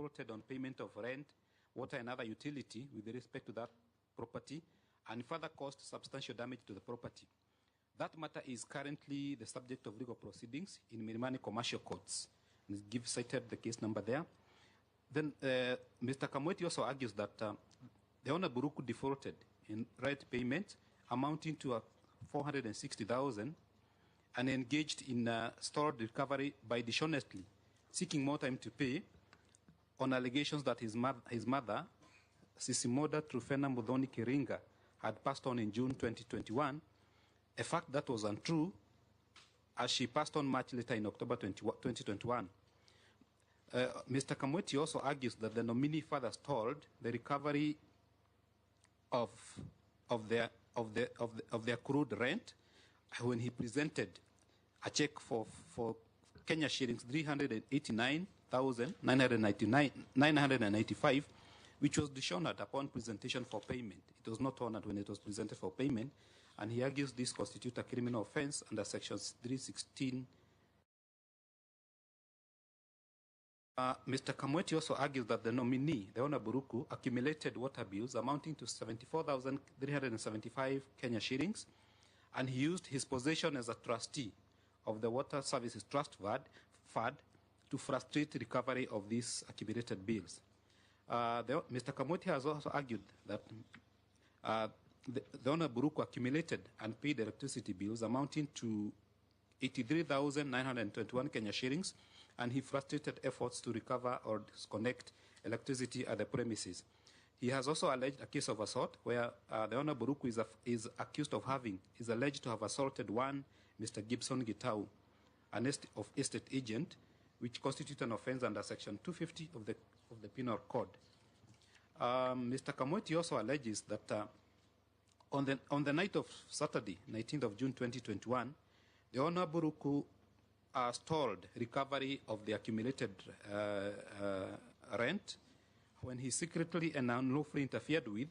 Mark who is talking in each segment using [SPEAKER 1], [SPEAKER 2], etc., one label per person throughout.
[SPEAKER 1] defaulted on payment of rent, water, and other utility with respect to that property, and further caused substantial damage to the property. That matter is currently the subject of legal proceedings in Milimani Commercial Courts. And give cited the case number there. Then Mr. Kamweti also argues that the owner Ruku defaulted in rent payment amounting to 460,000 and engaged in stored recovery by dishonestly seeking more time to pay on allegations that his mother, Sisimoda Trufena Mudhoni Kiringa, had passed on in June 2021, a fact that was untrue as she passed on much later in October 2021. Mr. Kamweti also argues that the nominee further stalled the recovery of their accrued rent when he presented a check for Kenya shillings 389,995, which was dishonored upon presentation for payment. It was not honored when it was presented for payment, and he argues this constitutes a criminal offense under sections 316. Mr. Kamweti also argues that the nominee, the owner Ruku, accumulated water bills amounting to 74,375 Kenya shillings, and he used his position as a trustee of the Water Services Trust Fund to frustrate recovery of these accumulated bills. Mr. Kamweti has also argued that the owner Ruku accumulated and paid electricity bills amounting to 83,921 Kenya shillings, and he frustrated efforts to recover or disconnect electricity at the premises. He has also alleged a case of assault where the owner Ruku is alleged to have assaulted one Mr. Gibson Gitau, an estate agent, which constitutes an offense under section 250 of the Penal Code. Mr. Kamweti also alleges that on the night of Saturday, 19th of June 2021, the owner Ruku stalled recovery of the accumulated rent when he secretly and unlawfully interfered with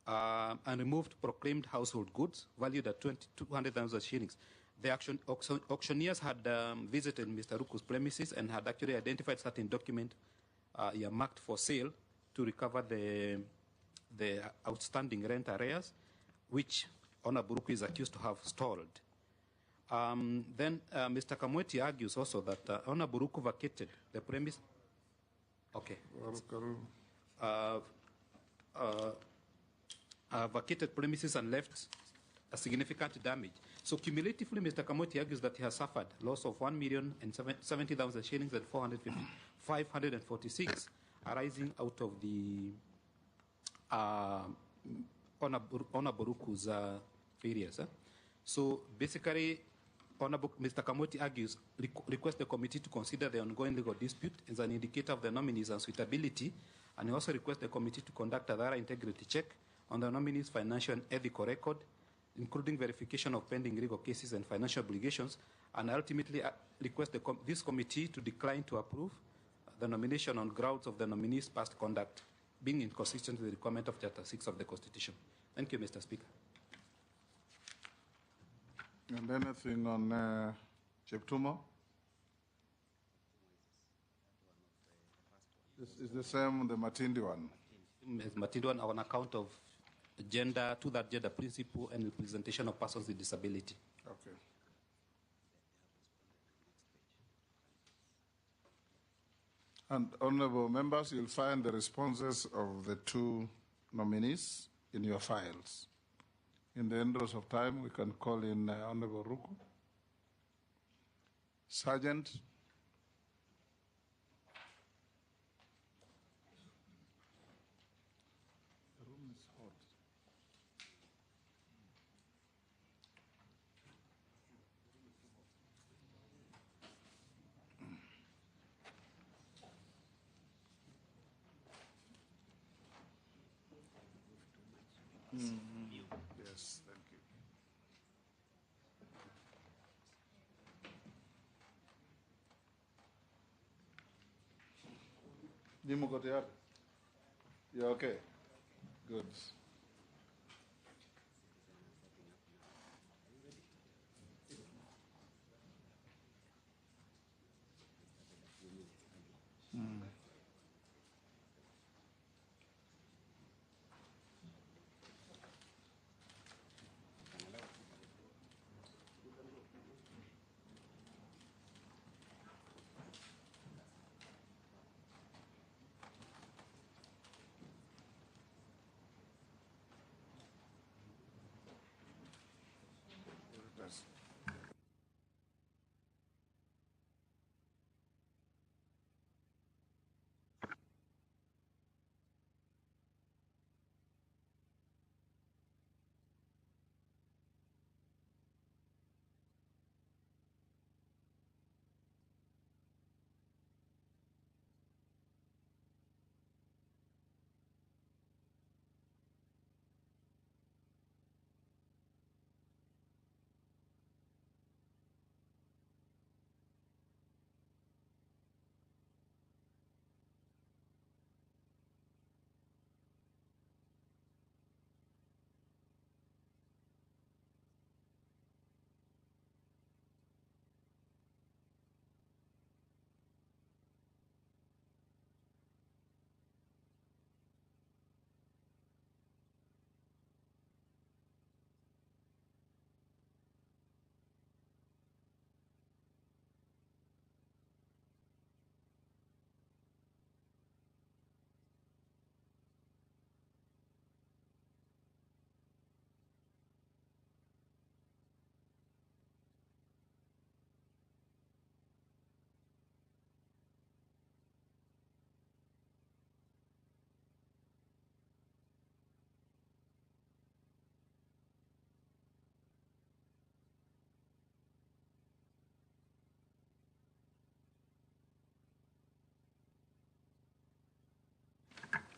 [SPEAKER 1] and removed proclaimed household goods valued at 200,000 shillings. The auctioneers had visited Mr. Ruku's premises and had actually identified certain document marked for sale to recover the outstanding rent arrears, which owner Ruku is accused to have stalled. Then Mr. Kamweti argues also that owner Ruku vacated the premise. Okay. Vacated premises and left a significant damage. So cumulatively, Mr. Kamweti argues that he has suffered loss of 1,070,000 shillings and 546 arising out of the owner Ruku's failures. So basically, Mr. Kamweti argues, requests the committee to consider the ongoing legal dispute as an indicator of the nominee's unsuitability, and he also requests the committee to conduct a thorough integrity check on the nominee's financial and ethical record, including verification of pending legal cases and financial obligations, and ultimately request this committee to decline to approve the nomination on grounds of the nominee's past conduct, being inconsistent with the requirement of Chapter 6 of the Constitution. Thank you, Mr. Speaker.
[SPEAKER 2] And anything on Cheptumo? This is the same, the Matindi one.
[SPEAKER 1] Matindi one on account of gender, to that gender principle and representation of persons with disability.
[SPEAKER 2] Okay. And honorable members, you'll find the responses of the two nominees in your files. In the interest of time, we can call in Honorable Ruku. Sergeant. The room is hot. Yes, thank you. Jimo Kotiar, you okay? Good.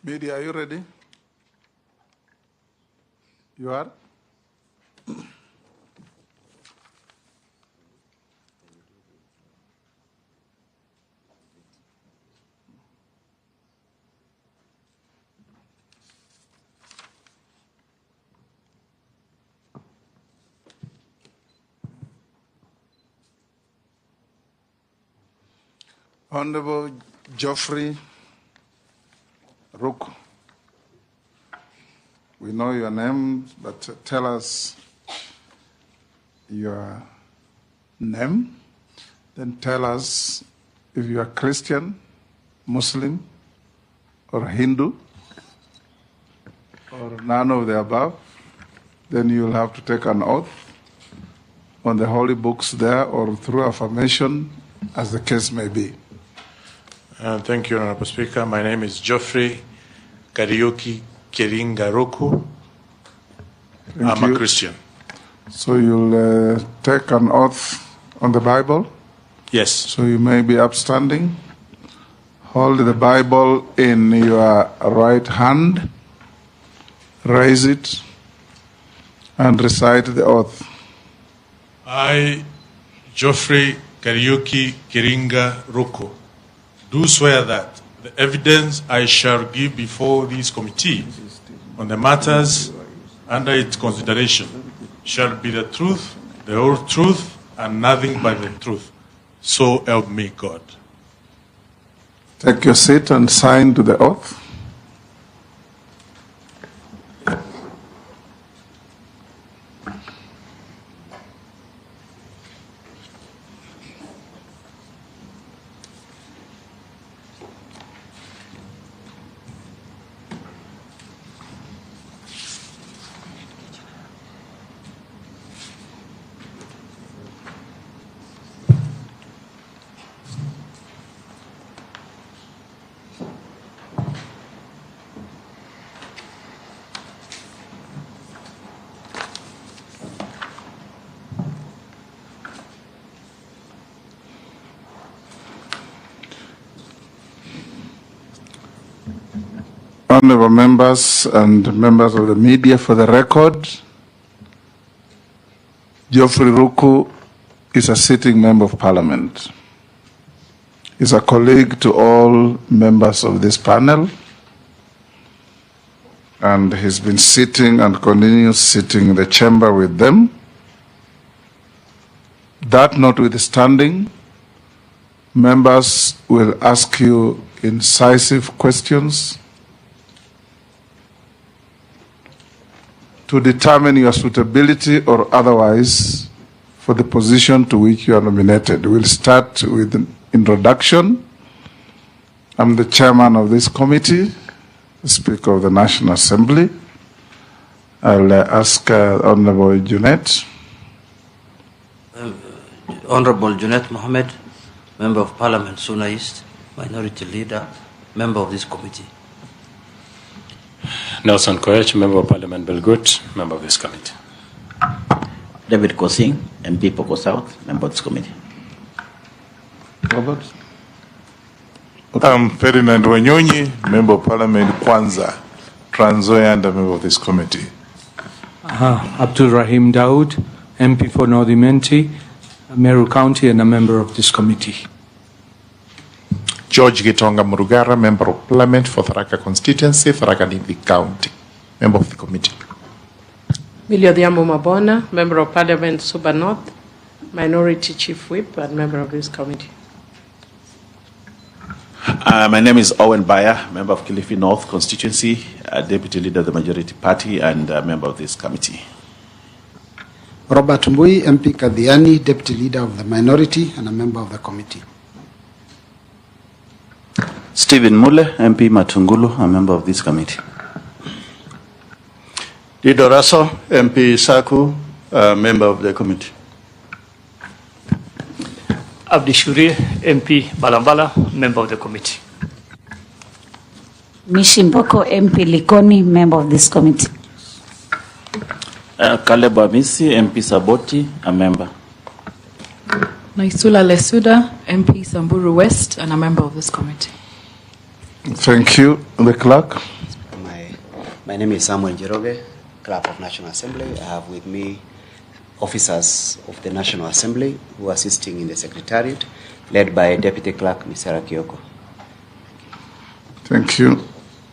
[SPEAKER 2] Bidi, are you ready? You are? Honorable Geoffrey Ruku. We know your name, but tell us your name. Then tell us if you are Christian, Muslim, or Hindu, or none of the above. Then you'll have to take an oath on the holy books there or through affirmation, as the case may be.
[SPEAKER 3] Thank you, Honorable Speaker. My name is Geoffrey Kariuki Kiringa Ruku. I'm a Christian.
[SPEAKER 2] So you'll take an oath on the Bible?
[SPEAKER 3] Yes.
[SPEAKER 2] So you may be upstanding. Hold the Bible in your right hand, raise it, and recite the oath.
[SPEAKER 3] I, Geoffrey Kariuki Kiringa Ruku, do swear that the evidence I shall give before this committee on the matters under its consideration shall be the truth, the whole truth, and nothing but the truth. So help me God.
[SPEAKER 2] Take your seat and sign to the oath. Honorable members and members of the media, for the record, Geoffrey Ruku is a sitting member of Parliament. He's a colleague to all members of this panel, and he's been sitting and continues sitting in the chamber with them. That notwithstanding, members will ask you incisive questions to determine your suitability or otherwise for the position to which you are nominated. We'll start with an introduction. I'm the chairman of this committee, the Speaker of the National Assembly. I'll ask Honorable Junet.
[SPEAKER 4] Honorable Junet Mohammed, Member of Parliament, Suna East, Minority Leader, Member of this committee.
[SPEAKER 5] Nelson Koech, Member of Parliament, Belgut, Member of this committee.
[SPEAKER 6] David Kosing, MP Poko South, Member of this committee.
[SPEAKER 2] Robert?
[SPEAKER 3] I'm Ferdinand Wanyonyi, Member of Parliament, Kwanza, Trans Nzoia, and a member of this committee.
[SPEAKER 7] Abdul Rahim Daoud, MP for Parliamentary, Meru County, and a member of this committee.
[SPEAKER 3] George Gitonga Murugara, Member of Parliament for Tharaka Constituency, Tharaka Nithi County, Member of the committee.
[SPEAKER 8] Milio Diambo Mabona, Member of Parliament, Suba North, Minority Chief Whip, and Member of this committee.
[SPEAKER 6] My name is Owen Bayer, Member of Kilifi North Constituency, Deputy Leader of the Majority Party, and a member of this committee.
[SPEAKER 9] Robert Mbui, MP Kadhiani, Deputy Leader of the Minority, and a member of the committee.
[SPEAKER 10] Stephen Mule, MP Matungulu, a member of this committee.
[SPEAKER 11] Dido Raso, MP Saku, a member of the committee.
[SPEAKER 12] Abdi Shuri, MP Balambala, member of the committee.
[SPEAKER 13] Mishimboko, MP Likoni, member of this committee.
[SPEAKER 10] Caleb Amisi, MP Saboti, a member.
[SPEAKER 14] Naisula Lesuda, MP Samburu West, and a member of this committee.
[SPEAKER 2] Thank you. The clerk.
[SPEAKER 14] My name is Samuel Jeroge, Clerk of National Assembly. I have with me officers of the National Assembly who are assisting in the Secretariat, led by Deputy Clerk Mr. Kioko.
[SPEAKER 2] Thank you.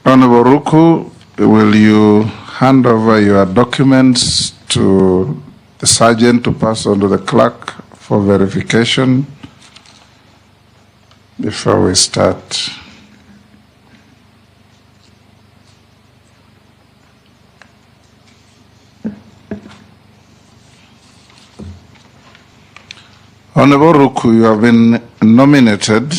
[SPEAKER 2] Honorable Ruku, will you hand over your documents to the sergeant to pass on to the clerk for verification before we start? Honorable Ruku, you have been nominated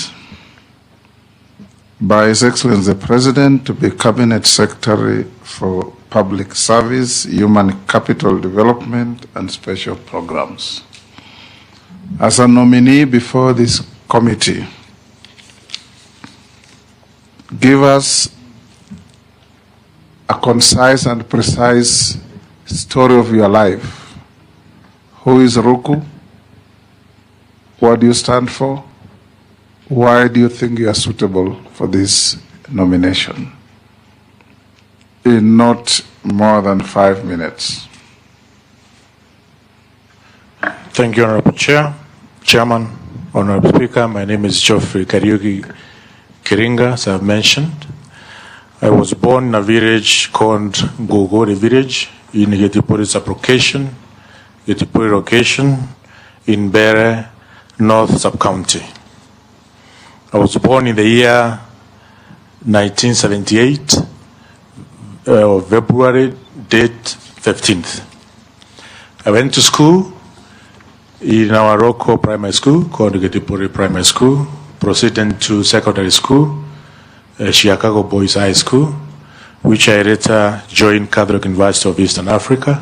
[SPEAKER 2] by His Excellency the President to be Cabinet Secretary for Public Service, Human Capital Development, and Special Programs. As a nominee before this committee, give us a concise and precise story of your life. Who is Ruku? What do you stand for? Why do you think you are suitable for this nomination? In not more than 5 minutes.
[SPEAKER 3] Thank you, Honorable Chairman, Honorable Speaker. My name is Geoffrey Kariuki Kiringa, as I've mentioned. I was born in a village called Gogori village in Getipuri Sub-Location, Getipuri location in Bere, North Sub-County. I was born in the year 1978, February date 15th. I went to school in our local primary school called Getipuri Primary School, proceeded to secondary school, Chicago Boys High School, which I later joined Catholic University of Eastern Africa,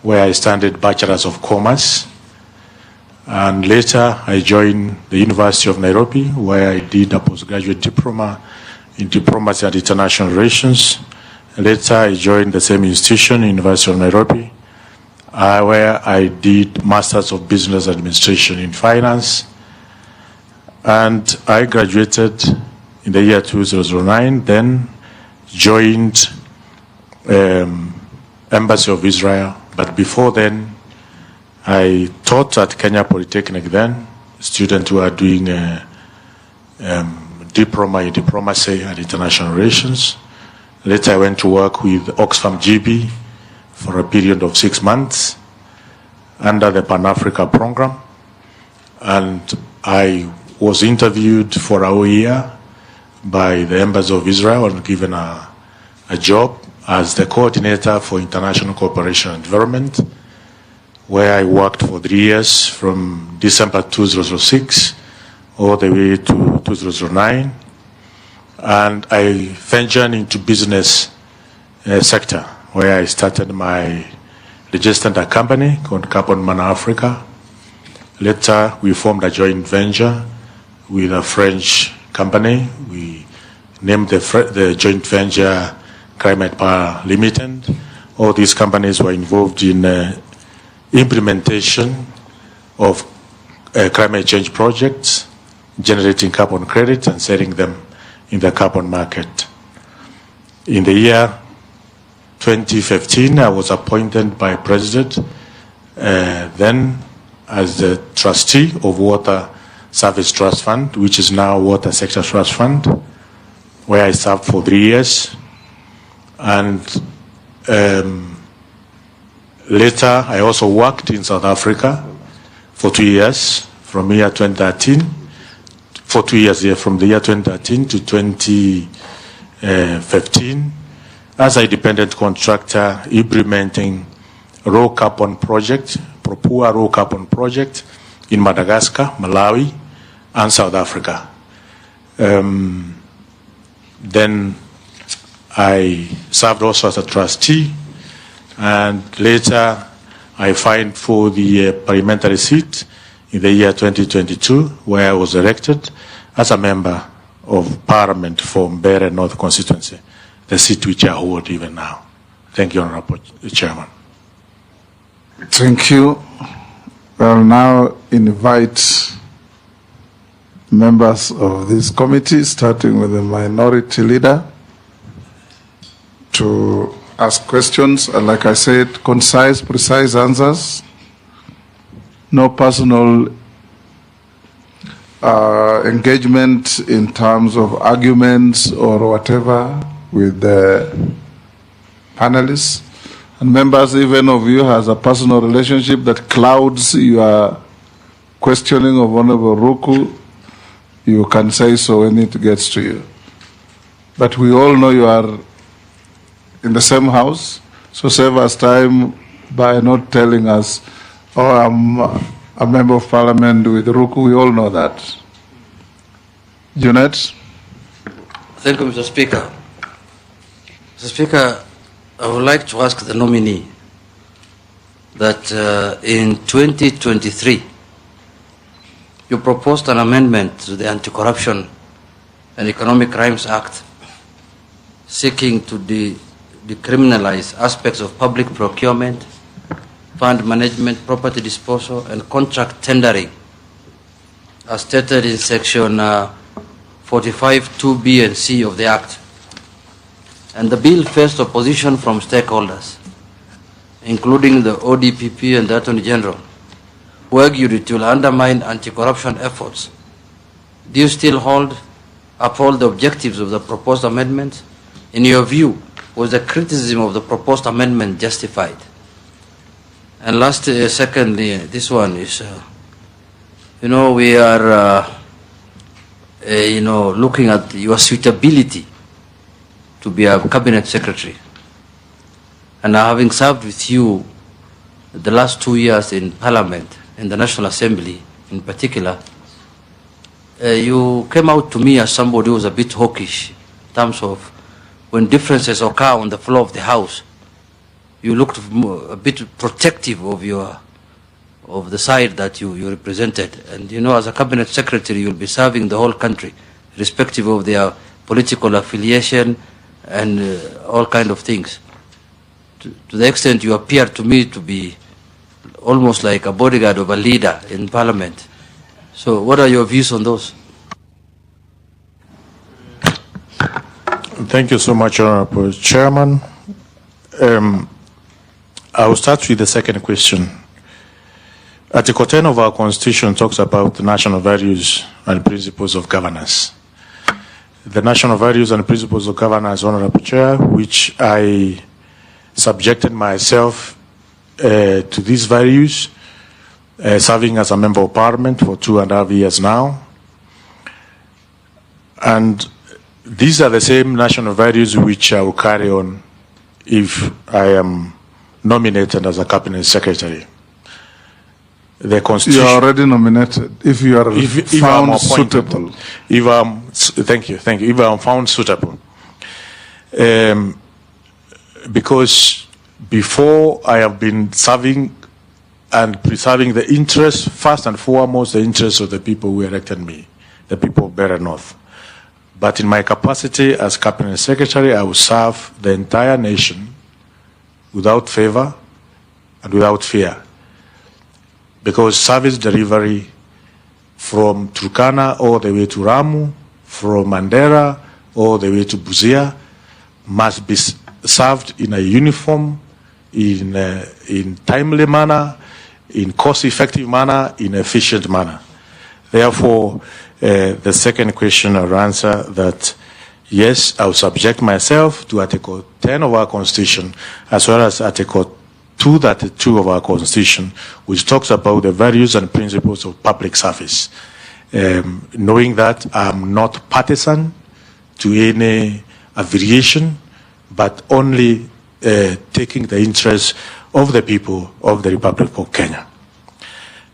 [SPEAKER 3] where I studied Bachelor's of Commerce. And later, I joined the University of Nairobi, where I did a postgraduate diploma in diplomacy and international relations. Later, I joined the same institution, University of Nairobi, where I did Masters of Business Administration in Finance. And I graduated in the year 2009, then joined Embassy of Israel. But before then, I taught at Kenya Polytechnic then, students who are doing a diploma in diplomacy and international relations. Later I went to work with Oxfam GB for a period of 6 months under the Pan-Africa program. And I was interviewed for a whole year by the Embassy of Israel and given a job as the coordinator for international cooperation and development, where I worked for 3 years from December 2006 all the way to 2009. And I ventured into business sector, where I started my registered company called Carbon Man Africa. Later, we formed a joint venture with a French company. We named the joint venture Climate Power Limited. All these companies were involved in implementation of climate change projects, generating carbon credits and selling them in the carbon market. In the year 2015, I was appointed by President then as the trustee of Water Service Trust Fund, which is now Water Sector Trust Fund, where I served for 3 years. And later, I also worked in South Africa for 2 years, from year 2013, for 2 years here, from the year 2013 to 2015, as a dependent contractor implementing raw carbon project, Propua raw carbon project in Madagascar, Malawi, and South Africa. Then I served also as a trustee, and later I filed for the parliamentary seat in the year 2022, where I was elected as a member of Parliament for Mbeere North constituency, the seat which I hold even now. Thank you, Honorable Chairman.
[SPEAKER 2] Thank you. I'll now invite members of this committee, starting with the minority leader. to ask questions. And like I said, concise, precise answers. No personal engagement in terms of arguments or whatever with the panelists. And members, even of you has a personal relationship that clouds your questioning of Honorable Ruku, you can say so when it gets to you. But we all know you are in the same house, so save us time by not telling us, oh, I'm a member of parliament with Ruku. We all know that. Junet?
[SPEAKER 4] Thank you, Mr. Speaker. Mr. Speaker, I would like to ask the nominee that in 2023, you proposed an amendment to the Anti-Corruption and Economic Crimes Act seeking to decriminalize aspects of public procurement, fund management, property disposal, and contract tendering, as stated in section 45(2)(b) and (c) of the Act. And the bill faced opposition from stakeholders, including the ODPP and the Attorney General, who argued it will undermine anti-corruption efforts. Do you still uphold the objectives of the proposed amendment? In your view, was the criticism of the proposed amendment justified? And secondly, this one is, we are, looking at your suitability to be a cabinet secretary. And having served with you the last 2 years in Parliament, in the National Assembly in particular, you came out to me as somebody who was a bit hawkish in terms of when differences occur on the floor of the House, you looked a bit protective of the side that you represented. And as a cabinet secretary, you'll be serving the whole country, irrespective of their political affiliation and all kind of things. To the extent you appear to me to be almost like a bodyguard of a leader in Parliament. So what are your views on those?
[SPEAKER 3] Thank you so much, Honorable Chairman. I will start with the second question. Article 10 of our Constitution talks about the national values and principles of governance. The national values and principles of governance, Honorable Chair, which I subjected myself to these values, serving as a member of Parliament for 2.5 years now. And these are the same national values which I will carry on if I am nominated as a cabinet secretary. The Constitution.
[SPEAKER 2] You are already nominated. If you are found suitable.
[SPEAKER 3] Thank you. If I am found suitable. Because before I have been serving and preserving the interests, first and foremost, the interests of the people who elected me, the people of Beira North. But in my capacity as cabinet secretary, I will serve the entire nation without favor and without fear. Because service delivery from Turkana all the way to Ramu, from Mandera all the way to Busia, must be served in a uniform, in timely manner, in cost-effective manner, in efficient manner. Therefore, the second question I'll answer that, yes, I will subject myself to Article 10 of our Constitution, as well as Article 232 of our Constitution, which talks about the values and principles of public service. Knowing that I'm not partisan to any affiliation, but only taking the interests of the people of the Republic of Kenya.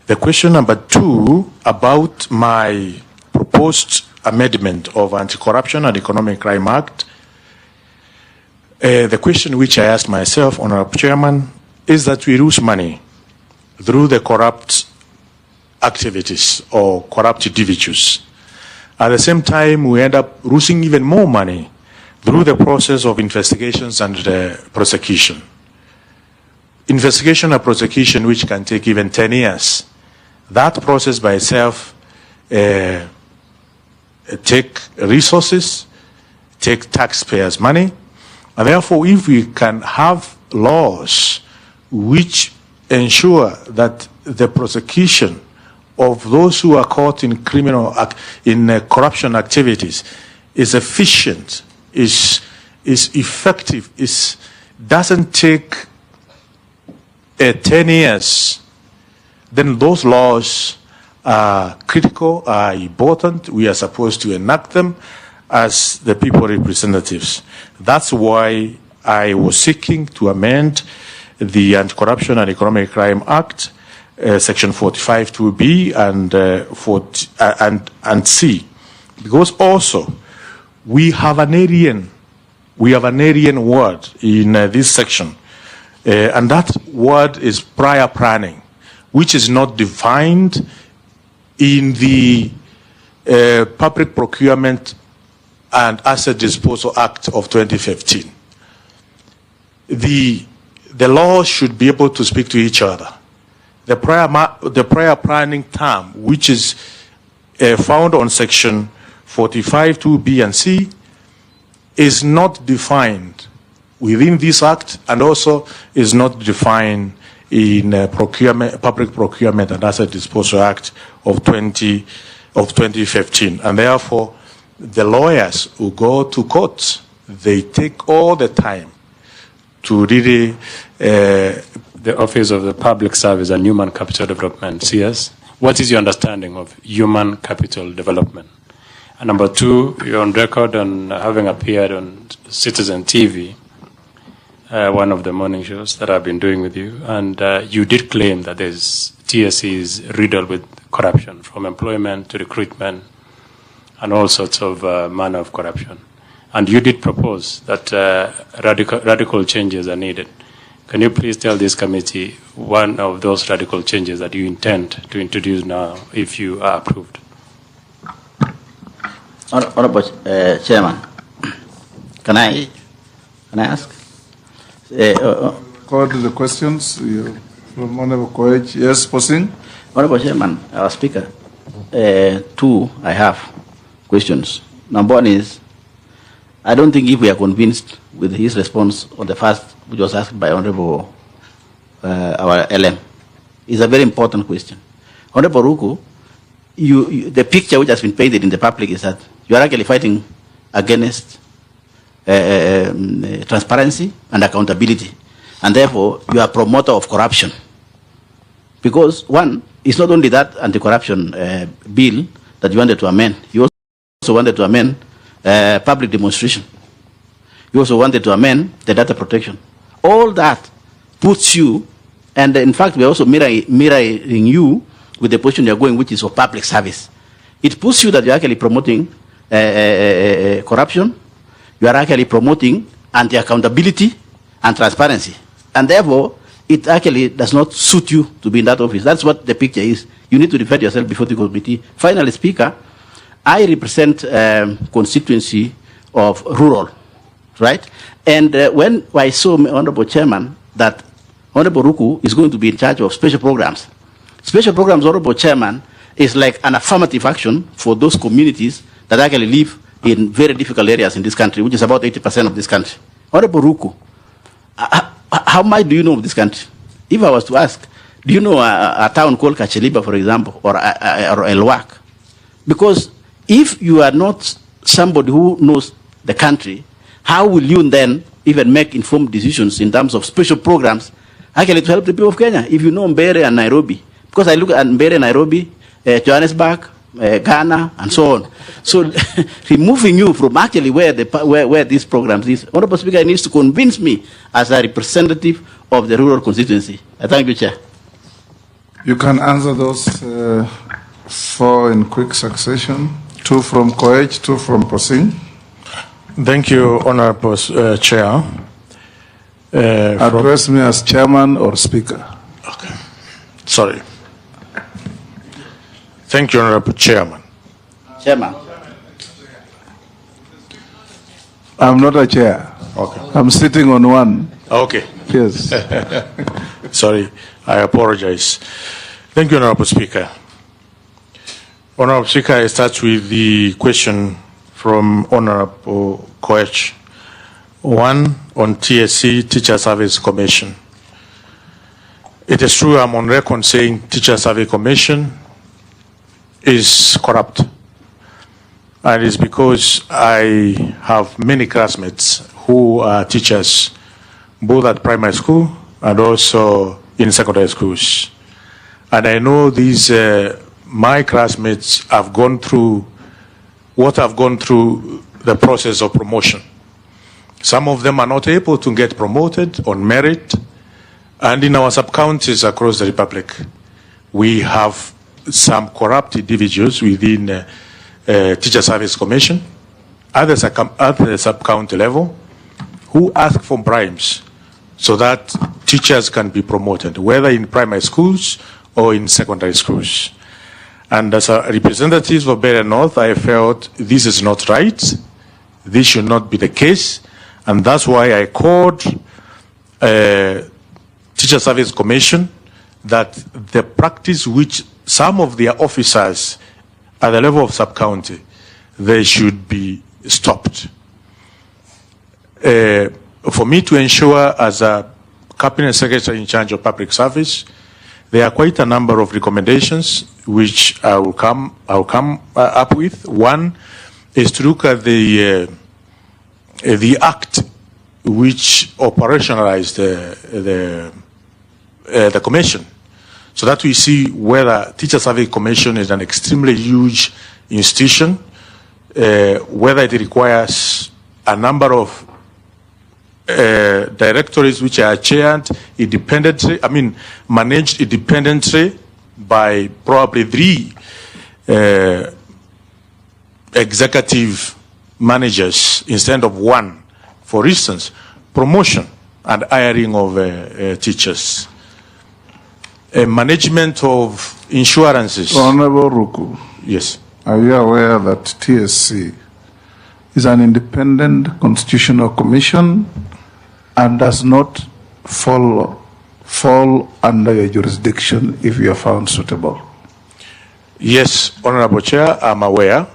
[SPEAKER 3] The question number 2 about my proposed amendment of Anti-Corruption and Economic Crime Act. The question which I asked myself, Honorable Chairman, is that we lose money through the corrupt activities or corrupt individuals. At the same time, we end up losing even more money through the process of investigations and prosecution. Investigation and prosecution, which can take even 10 years. That process by itself take resources, take taxpayers' money, And therefore, if we can have laws which ensure that the prosecution of those who are caught in corruption activities is efficient, is effective, doesn't take 10 years, then those laws are critical, are important. We are supposed to enact them as the people representatives. That's why I was seeking to amend the Anti-Corruption and Economic Crime Act, Section 45(2)(b) and C, because also we have an Aryan word in this section, and that word is prior planning, which is not defined in the Public Procurement and Asset Disposal Act of 2015. The laws should be able to speak to each other. The prior planning term, which is found on section 45(2)(b) and C, is not defined within this act, and also is not defined in Public Procurement and Asset Disposal Act of 2015, and therefore the lawyers who go to court, they take all the time to really.
[SPEAKER 5] The Office of the Public Service and Human Capital Development, CS. What is your understanding of human capital development? And number two, you're on record on having appeared on Citizen TV, one of the morning shows that I've been doing with you, and you did claim that TSC is riddled with corruption, from employment to recruitment, and all sorts of manner of corruption. And you did propose that radical changes are needed. Can you please tell this committee one of those radical changes that you intend to introduce now, if you are approved?
[SPEAKER 10] Honorable Chairman, can I ask?
[SPEAKER 2] Call to the questions from Honorable Koech. Yes, Posing.
[SPEAKER 10] Honorable Chairman, our Speaker, two, I have questions. Number one is, I don't think if we are convinced with his response on the first, which was asked by Honorable our LM, is a very important question. Honorable Ruku, the picture which has been painted in the public is that you are actually fighting against transparency and accountability, and therefore you are a promoter of corruption. Because one, it's not only that anti-corruption bill that you wanted to amend, you also wanted to amend public demonstration. You also wanted to amend the data protection. All that puts you, and in fact we're also mirroring you with the position you're going, which is of public service. It puts you that you're actually promoting corruption, you are actually promoting anti-accountability and transparency. And therefore, it actually does not suit you to be in that office. That's what the picture is. You need to defend yourself before the committee. Finally, Speaker, I represent constituency of rural, right? And when I saw, Honorable Chairman, that Honorable Ruku is going to be in charge of special programs. Special programs, Honorable Chairman, is like an affirmative action for those communities that actually live in very difficult areas in this country, which is about 80% of this country. Honorable Ruku, how much do you know of this country? If I was to ask, do you know a town called Kacheliba, for example, or Elwak? Because if you are not somebody who knows the country, how will you then even make informed decisions in terms of special programs actually to help the people of Kenya? If you know Mbere and Nairobi, because I look at Mbere, Nairobi, Johannesburg, Ghana, and so on. So removing you from actually where these programs is, Honorable Speaker needs to convince me as a representative of the rural constituency. I thank you, Chair.
[SPEAKER 2] You can answer those four in quick succession. Two from Koech, two from Posing.
[SPEAKER 3] Thank you, Honorable Chair.
[SPEAKER 2] Address me as Chairman or Speaker.
[SPEAKER 3] Okay. Sorry. Thank you, Honorable Chairman.
[SPEAKER 10] Chairman.
[SPEAKER 2] I'm not a chair.
[SPEAKER 3] Okay.
[SPEAKER 2] I'm sitting on one.
[SPEAKER 3] Okay.
[SPEAKER 2] Yes.
[SPEAKER 3] Sorry, I apologize. Thank you, Honorable Speaker. Honorable Speaker, I start with the question from Honorable Koech One on TSC, Teacher Service Commission. It is true I'm on record saying Teacher Service Commission is corrupt. And it's because I have many classmates who are teachers, both at primary school and also in secondary schools. And I know these, my classmates have gone through what I've gone through the process of promotion. Some of them are not able to get promoted on merit. And in our sub-counties across the Republic, we have some corrupt individuals within Teacher Service Commission at the sub-county level who ask for bribes so that teachers can be promoted, whether in primary schools or in secondary schools. And as a representative of Beira North, I felt this is not right. This should not be the case. And that's why I called Teacher Service Commission that the practice which some of their officers at the level of sub-county, they should be stopped. For me to ensure as a Cabinet Secretary in charge of public service, there are quite a number of recommendations which I will come up with. One is to look at the act which operationalized the commission, so that we see whether Teacher Service Commission is an extremely huge institution, whether it requires a number of directories which are chaired independently, managed independently by probably 3 executive managers instead of 1. For instance, promotion and hiring of teachers. Management of insurances.
[SPEAKER 2] Honorable Ruku.
[SPEAKER 3] Yes.
[SPEAKER 2] Are you aware that TSC is an independent constitutional commission and does not fall under your jurisdiction if you are found suitable?
[SPEAKER 3] Yes, Honorable Chair, I'm aware,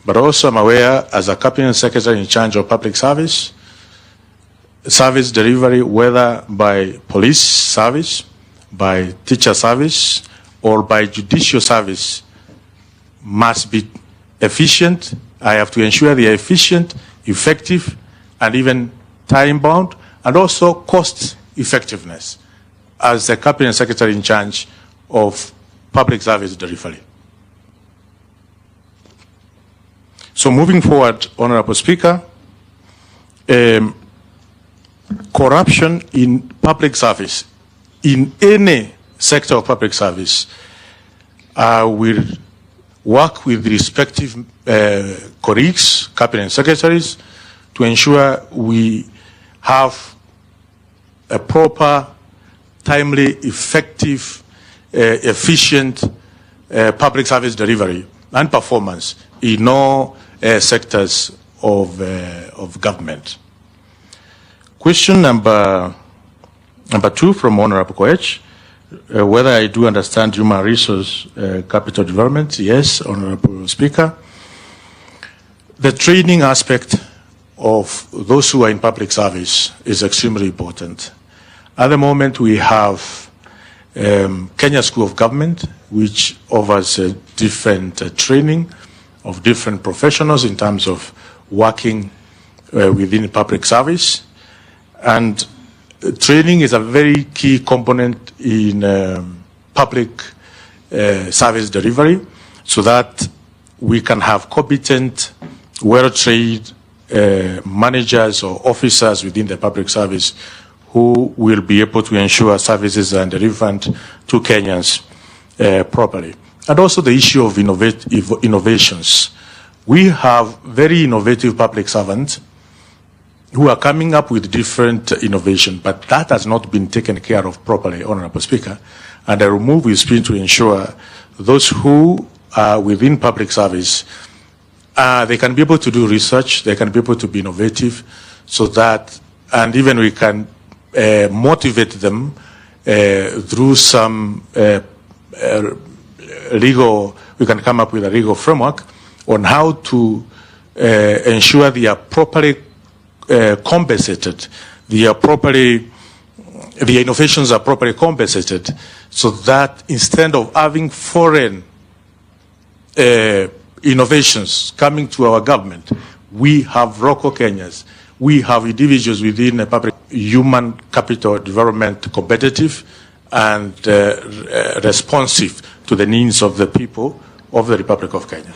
[SPEAKER 3] but also I'm aware as a Cabinet Secretary in charge of public service delivery, whether by police service, by teacher service, or by judicial service, must be efficient. I have to ensure they are efficient, effective, and even time-bound, and also cost effectiveness as the Cabinet Secretary in charge of public service delivery. So moving forward, Honorable Speaker, corruption in public service, in any sector of public service, will work with the respective colleagues, cabinet secretaries, to ensure we have a proper, timely, effective, efficient public service delivery and performance in all sectors of government. Question number 2 from Honorable Koech, whether I do understand human resource capital development. Yes, Honorable Speaker. The training aspect of those who are in public service is extremely important. At the moment, we have Kenya School of Government, which offers different training of different professionals in terms of working within public service. And training is a very key component in public service delivery, so that we can have competent, well-trained managers or officers within the public service who will be able to ensure services are delivered to Kenyans properly. And also the issue of innovations. We have very innovative public servants who are coming up with different innovation, but that has not been taken care of properly, Honorable Speaker. And I will move with speed to ensure those who are within public service, they can be able to do research, they can be able to be innovative, so that, and even we can motivate them through some legal, we can come up with a legal framework on how to ensure they are properly compensated. They are properly, the innovations are properly compensated, so that instead of having foreign innovations coming to our government, we have local Kenyans, we have individuals within the public human capital development competitive and responsive to the needs of the people of the Republic of Kenya.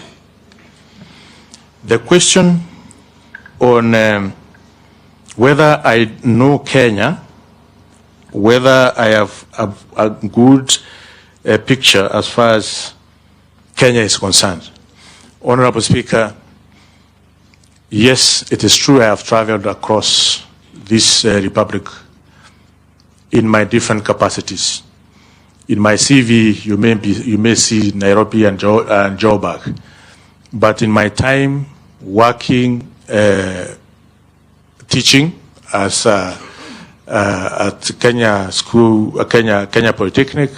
[SPEAKER 3] The question on whether I know Kenya, whether I have a good picture as far as Kenya is concerned. Honorable Speaker, yes, it is true I have traveled across this republic in my different capacities. In my CV, you may see Nairobi and Joburg. But in my time working, teaching as at Kenya School, Kenya Polytechnic,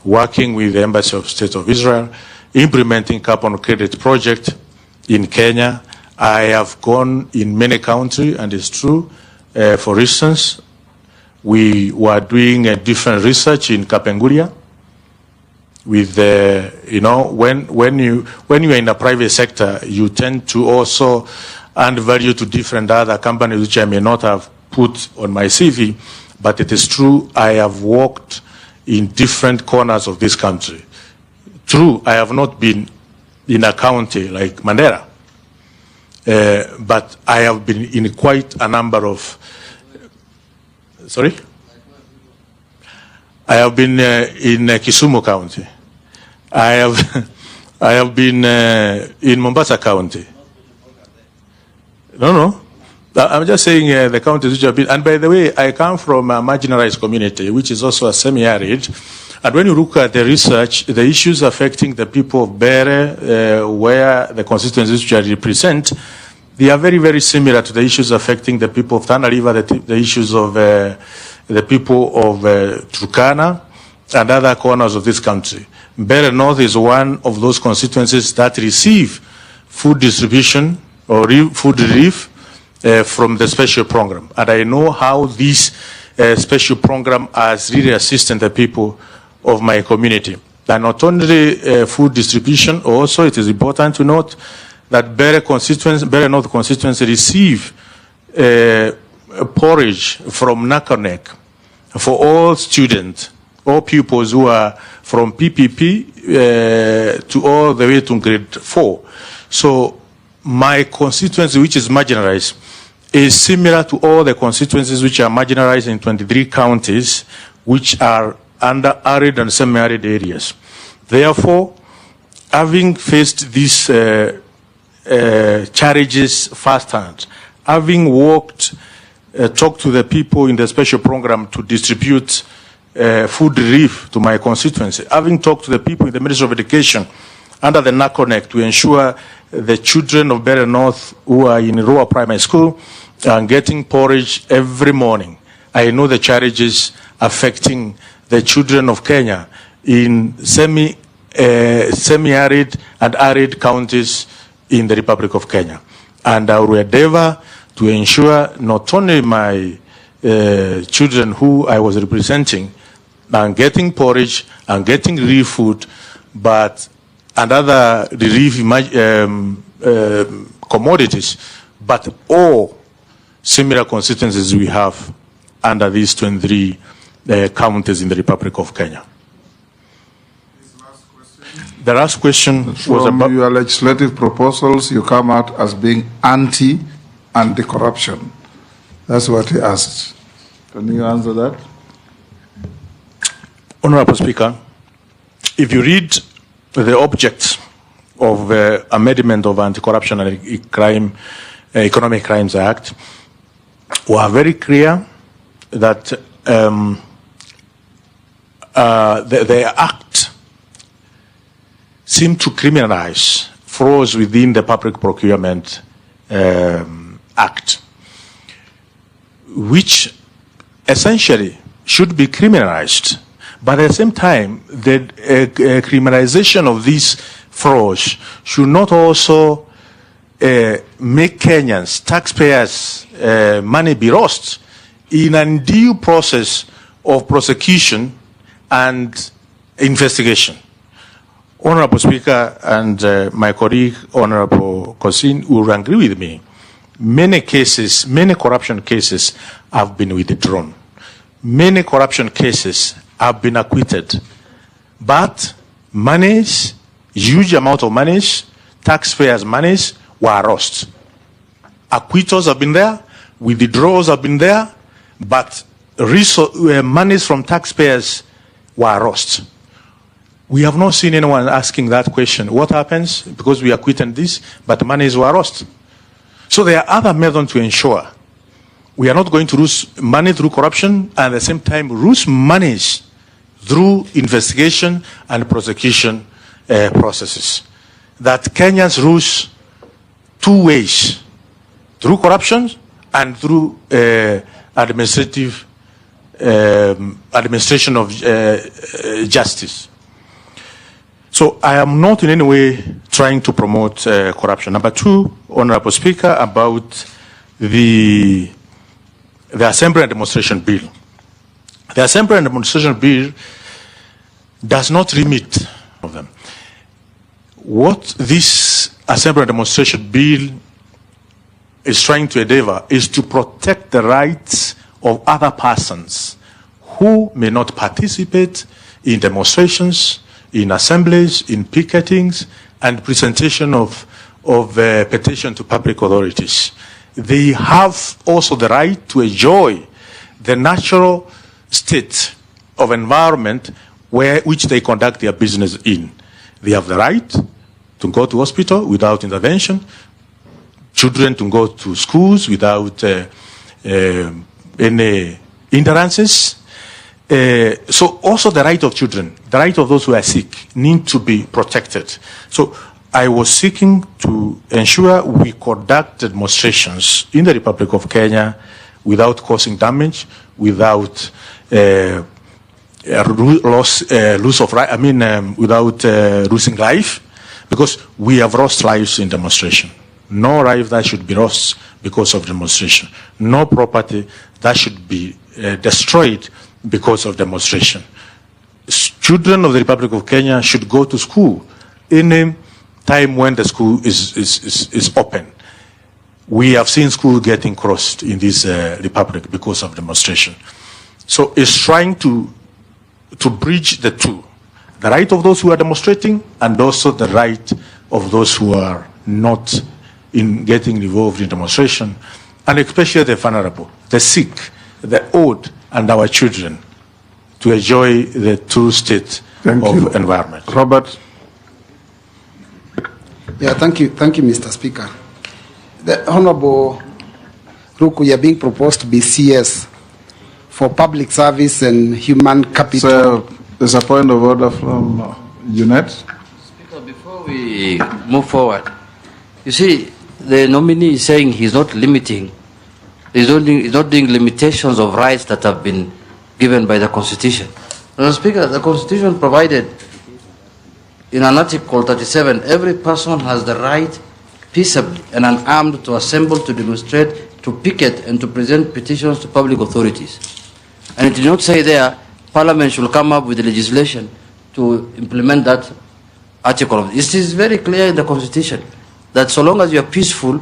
[SPEAKER 3] working with the Embassy of State of Israel, implementing carbon credit project in Kenya. I have gone in many countries, and it's true. For instance, we were doing a different research in Kapenguria. With when you are in the private sector, you tend to also add value to different other companies which I may not have put on my CV, but it is true I have worked in different corners of this country. True, I have not been in a county like Mandera, but I have been in quite a number of. Sorry? I have been in Kisumu County. I have been in Mombasa County. No. I'm just saying the counties which have been. And by the way, I come from a marginalized community, which is also a semi-arid. And when you look at the research, the issues affecting the people of Bere, where the constituencies which I represent, they are very, very similar to the issues affecting the people of Tana River, the issues of the people of Turkana and other corners of this country. Bere North is one of those constituencies that receive food distribution or food relief from the special program. And I know how this special program has really assisted the people of my community. And not only food distribution, also it is important to note that Bere North constituency receive porridge from Nakanek for all students, all pupils who are from PPP to all the way to grade 4. So my constituency, which is marginalized, is similar to all the constituencies which are marginalized in 23 counties, which are under arid and semi-arid areas. Therefore, having faced these challenges firsthand, having worked, talked to the people in the special program to distribute food relief to my constituency, having talked to the people in the Ministry of Education under the NACONEC to ensure the children of Bere North who are in rural primary school are getting porridge every morning. I know the challenges affecting the children of Kenya in semi-arid and arid counties in the Republic of Kenya. And I will endeavor to ensure not only my children who I was representing are getting porridge and getting relief food, but another relief commodities, but all similar constituencies we have under these 23 counties in the Republic of Kenya. The last question was about
[SPEAKER 2] your legislative proposals. You come out as being anti-corruption. That's what he asked. Can you answer that?
[SPEAKER 3] Honorable Speaker, if you read the objects of the amendment of Anti-Corruption and Economic Crimes Act, we are very clear that the act seemed to criminalize frauds within the Public Procurement Act, which essentially should be criminalized. But at the same time, the criminalization of these frauds should not also make Kenyans, taxpayers' money be lost in a due process of prosecution and investigation. Honorable Speaker and my colleague, Honorable Kosin, will agree with me. Many cases, many corruption cases have been withdrawn. Many corruption cases have been acquitted. But monies, huge amount of monies, taxpayers' monies were lost. Acquittals have been there, withdrawals have been there, but monies from taxpayers were lost. We have not seen anyone asking that question. What happens because we acquitted this, but monies were lost? So there are other methods to ensure we are not going to lose money through corruption and at the same time lose monies through investigation and prosecution processes. That Kenyans lose two ways, through corruption and through administration of justice. So I am not in any way trying to promote corruption. Number two, Honorable Speaker, about the Assembly and Demonstration Bill. The Assembly and Demonstration Bill does not limit them. What this Assembly and Demonstration Bill is trying to endeavor is to protect the rights of other persons who may not participate in demonstrations, in assemblies, in picketings, and presentation of petition to public authorities. They have also the right to enjoy the natural state of environment which they conduct their business in. They have the right to go to hospital without intervention, children to go to schools without any hindrances. So also the right of children, the right of those who are sick need to be protected. So I was seeking to ensure we conduct demonstrations in the Republic of Kenya without causing damage, without loss of right. Without losing life, because we have lost lives in demonstration. No life that should be lost because of demonstration. No property that should be destroyed because of demonstration. Children of the Republic of Kenya should go to school any time when the school is open. We have seen school getting closed in this republic because of demonstration. So it's trying to bridge the two. The right of those who are demonstrating and also the right of those who are not in getting involved in demonstration, and especially the vulnerable, the sick, the old, and our children to enjoy the true state of environment.
[SPEAKER 2] Robert.
[SPEAKER 9] Yeah, thank you, Mr. Speaker. The Honorable Ruku, you are being proposed to be CS for public service and human capital.
[SPEAKER 2] So, there's a point of order from Junet.
[SPEAKER 4] Speaker, before we move forward, you see, the nominee is saying he's not limiting, he's not doing limitations of rights that have been given by the Constitution. Mr. Speaker, the Constitution provided in an Article 37, every person has the right peaceably and unarmed to assemble, to demonstrate, to picket, and to present petitions to public authorities. And it did not say there, Parliament should come up with legislation to implement that article. It is very clear in the Constitution that so long as you are peaceful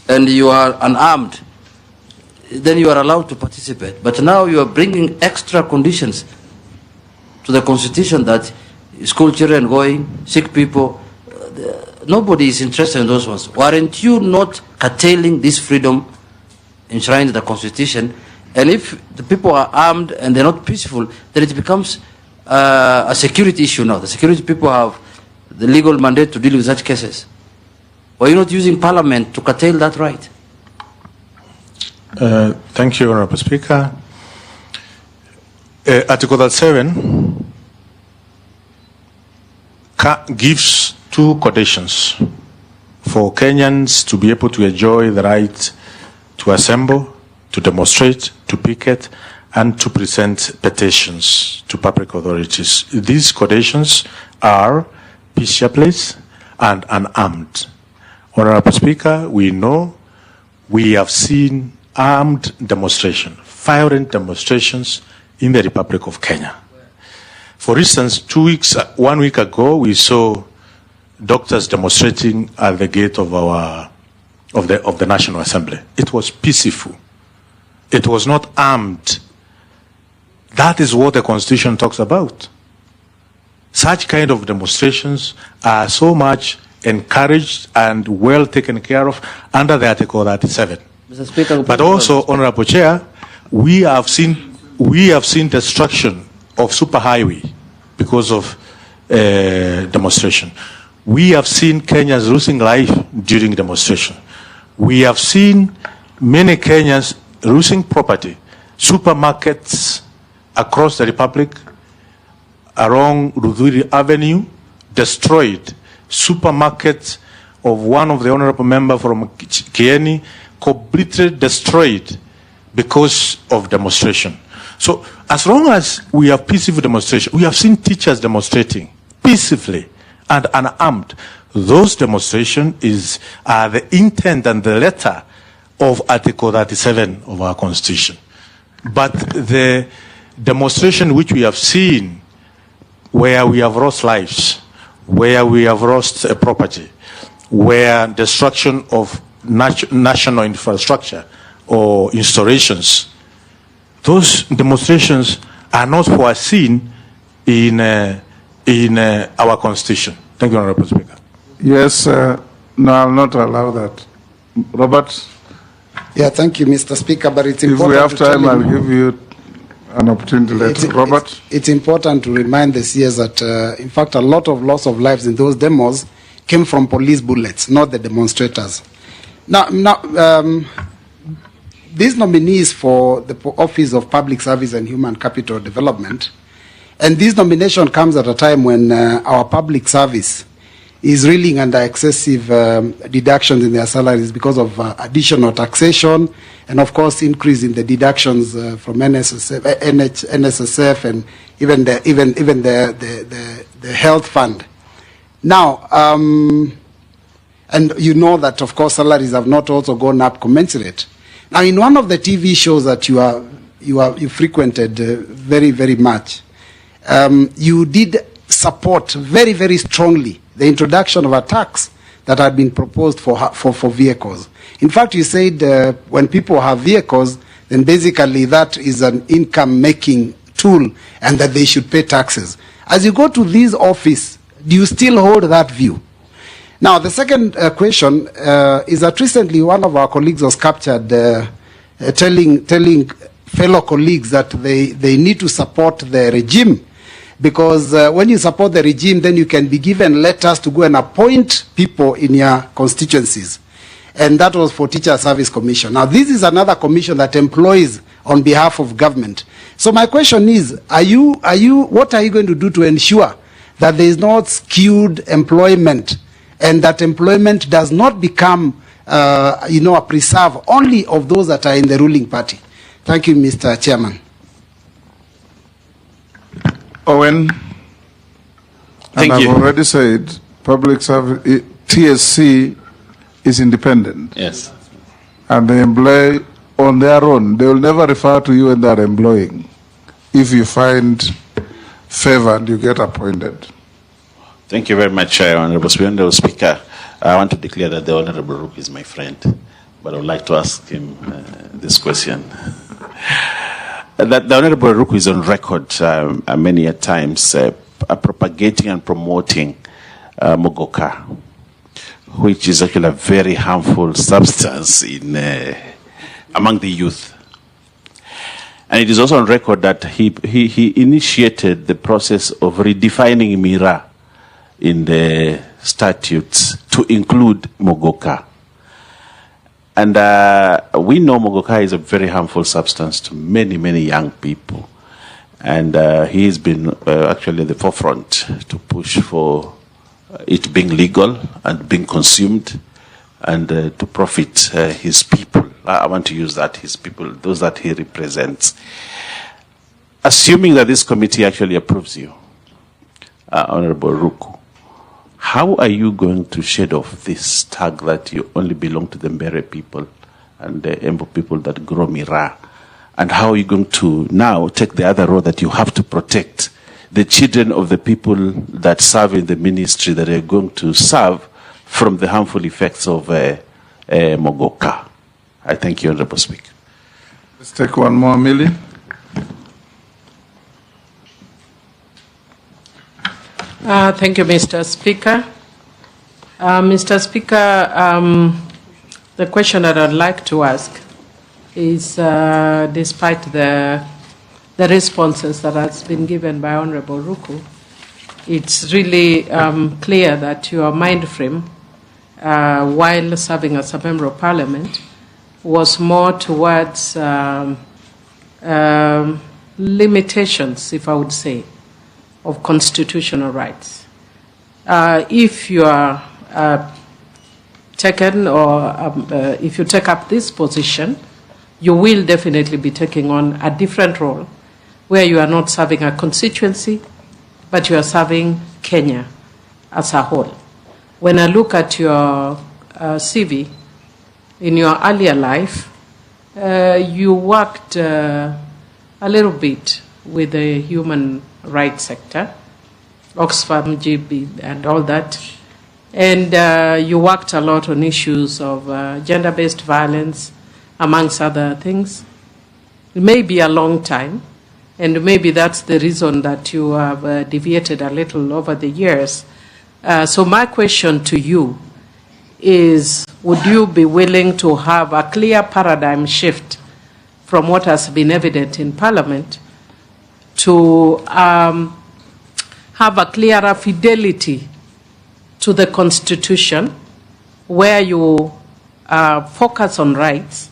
[SPEAKER 4] and you are unarmed, then you are allowed to participate. But now you are bringing extra conditions to the Constitution that school children going, sick people, nobody is interested in those ones. Aren't you not curtailing this freedom enshrined in the Constitution? And if the people are armed and they're not peaceful, then it becomes a security issue now. The security people have the legal mandate to deal with such cases. Why are you not using Parliament to curtail that right?
[SPEAKER 3] Thank you, Honorable Speaker. Article 37 gives two conditions for Kenyans to be able to enjoy the right to assemble, to demonstrate, to picket, and to present petitions to public authorities. These conditions are peaceably and unarmed. Honorable Speaker, we know we have seen armed demonstration, violent demonstrations in the Republic of Kenya. For instance, 1 week ago, we saw doctors demonstrating at the gate of the National Assembly. It was peaceful. It was not armed. That is what the Constitution talks about. Such kind of demonstrations are so much encouraged and well taken care of under the Article 37.
[SPEAKER 4] Mr. Speaker,
[SPEAKER 3] but also, Honorable Chair, we have seen destruction of superhighway because of demonstration. We have seen Kenyans losing life during demonstration. We have seen many Kenyans losing property. Supermarkets across the Republic, along Ruto Avenue, destroyed. Supermarkets of one of the honorable member from Kieni, completely destroyed because of demonstration. So as long as we have peaceful demonstration, we have seen teachers demonstrating peacefully and unarmed. Those demonstrations are the intent and the letter of Article 37 of our Constitution. But the demonstration which we have seen where we have lost lives, where we have lost property, where destruction of national infrastructure or installations, those demonstrations are not foreseen in our Constitution. Thank you, Honorable Speaker.
[SPEAKER 2] Yes, no, I'll not allow that. Robert?
[SPEAKER 9] Yeah, thank you, Mr. Speaker, but it's
[SPEAKER 2] If
[SPEAKER 9] important
[SPEAKER 2] we have time, I'll
[SPEAKER 9] you,
[SPEAKER 2] give you an opportunity later. Robert?
[SPEAKER 9] It's important to remind the CS that, in fact, a lot of loss of lives in those demos came from police bullets, not the demonstrators. Now, these nominees for the Office of Public Service and Human Capital Development, and this nomination comes at a time when our public service is reeling under excessive deductions in their salaries because of additional taxation and, of course, increase in the deductions from NSSF and even the health fund. Now, and you know that, of course, salaries have not also gone up commensurate. Now, in one of the TV shows that you frequented very, very much, you did support very, very strongly the introduction of a tax that had been proposed for vehicles. In fact, you said when people have vehicles, then basically that is an income-making tool and that they should pay taxes. As you go to this office, do you still hold that view? Now, the second question is that recently one of our colleagues was captured telling fellow colleagues that they need to support the regime because when you support the regime, then you can be given letters to go and appoint people in your constituencies. And that was for Teacher Service Commission. Now, this is another commission that employs on behalf of government. So my question is, what are you going to do to ensure that there is not skewed employment and that employment does not become, a preserve only of those that are in the ruling party? Thank you, Mr. Chairman.
[SPEAKER 2] Owen?
[SPEAKER 6] Thank you.
[SPEAKER 2] I've already said public service, TSC is independent.
[SPEAKER 6] Yes.
[SPEAKER 2] And they employ on their own. They will never refer to you when they are employing. If you find favor and you get appointed.
[SPEAKER 6] Thank you very much, Honorable Speaker. I want to declare that the Honorable Ruku is my friend, but I would like to ask him this question. That the Honorable Ruku is on record many a times propagating and promoting Mogoka, which is actually a very harmful substance among the youth. And it is also on record that he initiated the process of redefining Mira in the statutes to include Mogoka. And we know Mogoka is a very harmful substance to many, many young people. And he has been actually at the forefront to push for it being legal and being consumed and to profit his people. I want to use that, his people, those that he represents. Assuming that this committee actually approves you, Honorable Ruku, How are you going to shed off this tag that you only belong to the Mbere people and the Embu people that grow miraa? And how are you going to now take the other road that you have to protect the children of the people that serve in the ministry that are going to serve from the harmful effects of Mogoka? I thank you, Honorable Speaker.
[SPEAKER 2] Let's take one more, Millie.
[SPEAKER 8] Thank you, Mr. Speaker. Mr. Speaker, the question that I'd like to ask is, despite the responses that has been given by Honorable Ruku, it's really clear that your mind frame, while serving as a member of Parliament, was more towards limitations, if I would say, of constitutional rights. If you are taken, or if you take up this position, you will definitely be taking on a different role, where you are not serving a constituency, but you are serving Kenya as a whole. When I look at your CV, in your earlier life, you worked a little bit with the human rights sector, Oxfam, GB, and all that. And you worked a lot on issues of gender-based violence, amongst other things. It may be a long time, and maybe that's the reason that you have deviated a little over the years. So my question to you is, would you be willing to have a clear paradigm shift from what has been evident in Parliament to have a clearer fidelity to the Constitution, where you focus on rights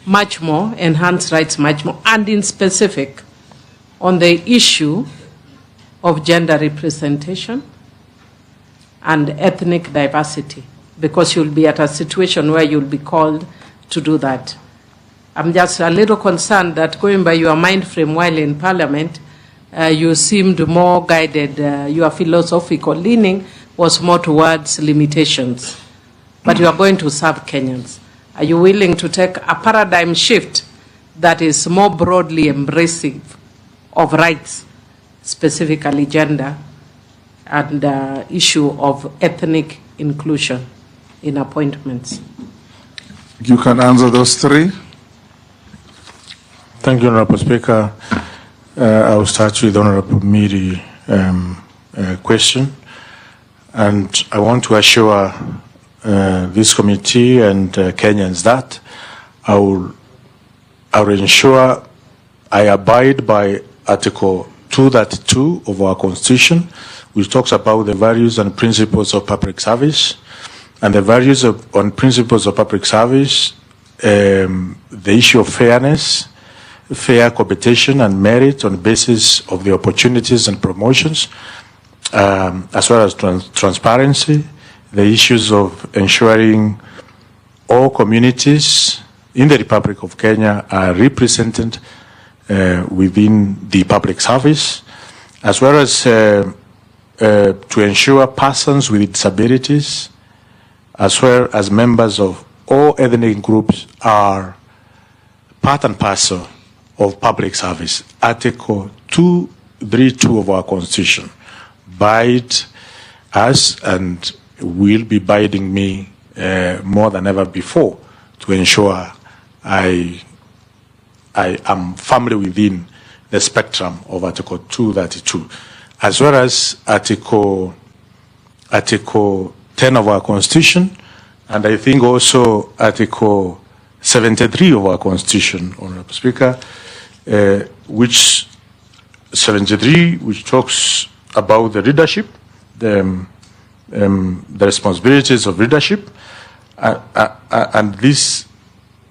[SPEAKER 8] much more, enhance rights much more, and in specific on the issue of gender representation and ethnic diversity, because you'll be at a situation where you'll be called to do that. I'm just a little concerned that, going by your mind frame while in Parliament, you seemed more guided, your philosophical leaning was more towards limitations. But you are going to serve Kenyans. Are you willing to take a paradigm shift that is more broadly embracing of rights, specifically gender, and issue of ethnic inclusion in appointments?
[SPEAKER 2] You can answer those three.
[SPEAKER 3] Thank you, Honorable Speaker. I will start with Honorable Miri question. And I want to assure this committee and Kenyans that I will ensure I abide by Article 232 of our Constitution, which talks about the values and principles of public service. And the values and principles of public service, the issue of fairness, fair competition and merit on the basis of the opportunities and promotions, as well as transparency, the issues of ensuring all communities in the Republic of Kenya are represented within the public service, as well as to ensure persons with disabilities, as well as members of all ethnic groups, are part and parcel of public service. Article 232 of our Constitution bind us and will be binding me more than ever before to ensure I am firmly within the spectrum of Article 232, as well as Article 10 of our Constitution, and I think also Article 73 of our Constitution, Honorable Speaker, which talks about the leadership, the responsibilities of leadership, and this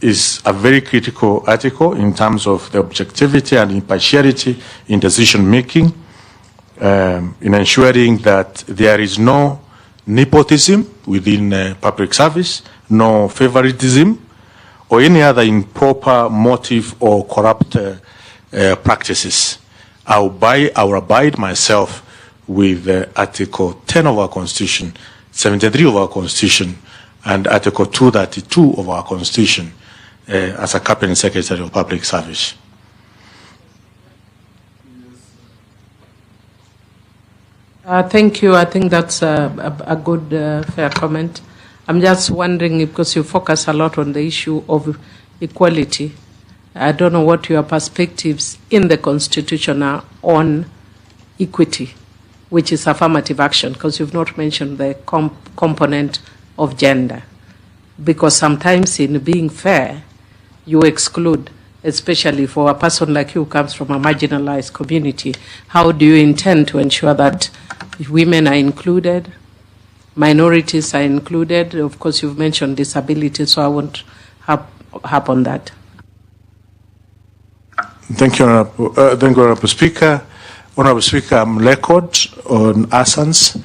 [SPEAKER 3] is a very critical article in terms of the objectivity and impartiality in decision making, in ensuring that there is no nepotism within public service, no favoritism, or any other improper motive or corrupt practices. I will abide myself with Article 10 of our Constitution, 73 of our Constitution, and Article 232 of our Constitution as a Cabinet Secretary of Public Service.
[SPEAKER 8] Thank you. I think that's a good, fair comment. I'm just wondering, because you focus a lot on the issue of equality, I don't know what your perspectives in the Constitution are on equity, which is affirmative action, because you've not mentioned the component of gender. Because sometimes in being fair, you exclude, especially for a person like you who comes from a marginalized community. How do you intend to ensure that women are included, minorities are included? Of course, you've mentioned disability, so I won't harp on that.
[SPEAKER 3] Thank you, Honorable Speaker. Honorable Speaker, I'm record on ASANS.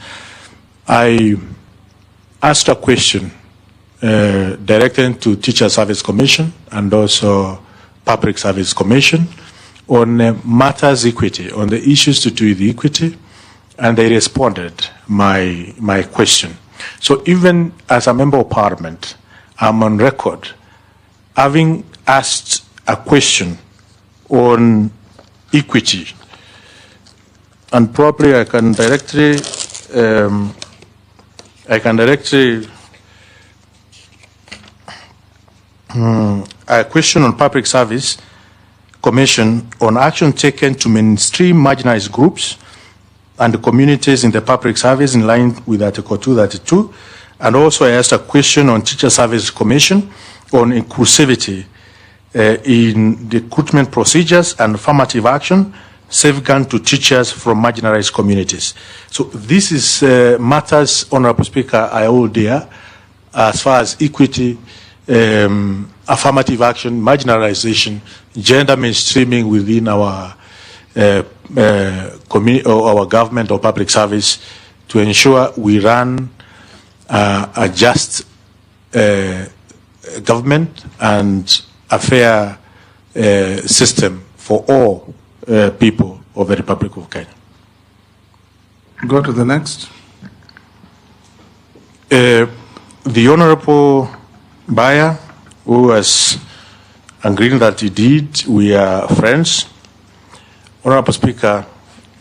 [SPEAKER 3] I asked a question directed to Teacher Service Commission and also Public Service Commission on matters equity, on the issues to do with equity, and they responded my question. So even as a member of Parliament, I'm on record having asked a question on equity, and probably I can directly a question on Public Service Commission on action taken to mainstream marginalized groups and communities in the public service in line with Article 232. And also I asked a question on Teacher Service Commission on inclusivity in recruitment procedures and affirmative action, safeguard to teachers from marginalized communities. So this is matters, Honorable Speaker, I hold dear as far as equity, affirmative action, marginalization, gender mainstreaming within our community or our government or public service to ensure we run a just government and a fair system for all people of the Republic of Kenya.
[SPEAKER 2] Go to the next.
[SPEAKER 3] The Honorable Bayer, who has agreed that he did, we are friends. Honorable Speaker,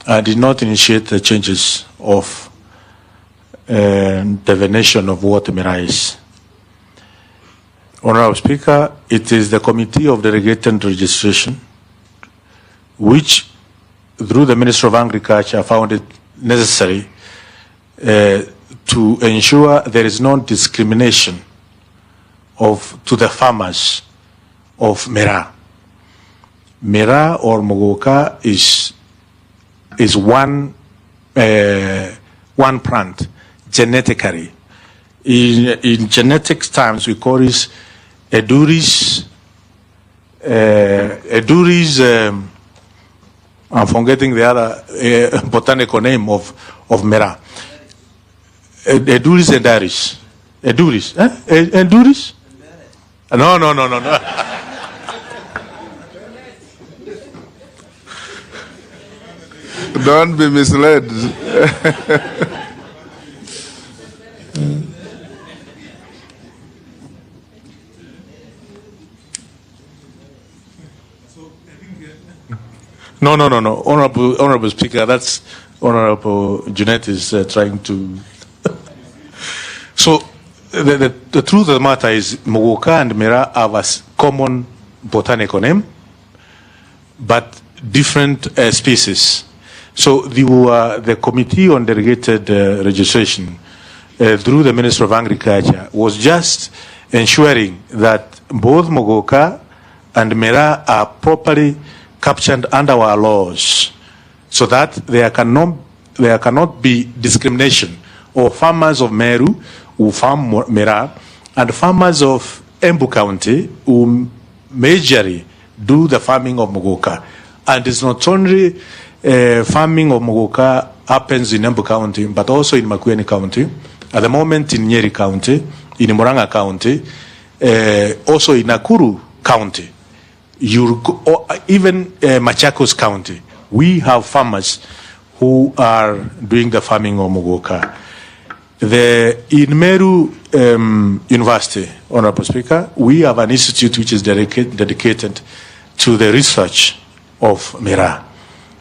[SPEAKER 3] I did not initiate the changes of definition of what Mera is. Honorable Speaker, it is the Committee of Delegated Registration which, through the Minister of Agriculture, found it necessary to ensure there is no discrimination to the farmers of Mera. Mera or Mogoka is one plant genetically. In genetics terms, we call it Eduris. I'm forgetting the other botanical name of Mera. Eduris endaris. Eduris. Eduris? No.
[SPEAKER 2] Don't be misled.
[SPEAKER 3] No. Honorable Speaker, that's Honorable Jeanette is trying to. So the truth of the matter is Mogoka and Mera have a common botanical name, but different species. So the Committee on Delegated Registration through the Minister of Agriculture was just ensuring that both Mogoka and Mera are properly captured under our laws, so that there cannot be discrimination of farmers of Meru who farm Mera and farmers of Embu County who majorly do the farming of Mogoka. And it's not only farming of Mogoka happens in Embu County, but also in Makueni County, at the moment in Nyeri County, in Murang'a County, also in Nakuru County, even Machakos County. We have farmers who are doing the farming of Mogoka. In Meru University, Honorable Speaker, we have an institute which is dedicated to the research of Mera.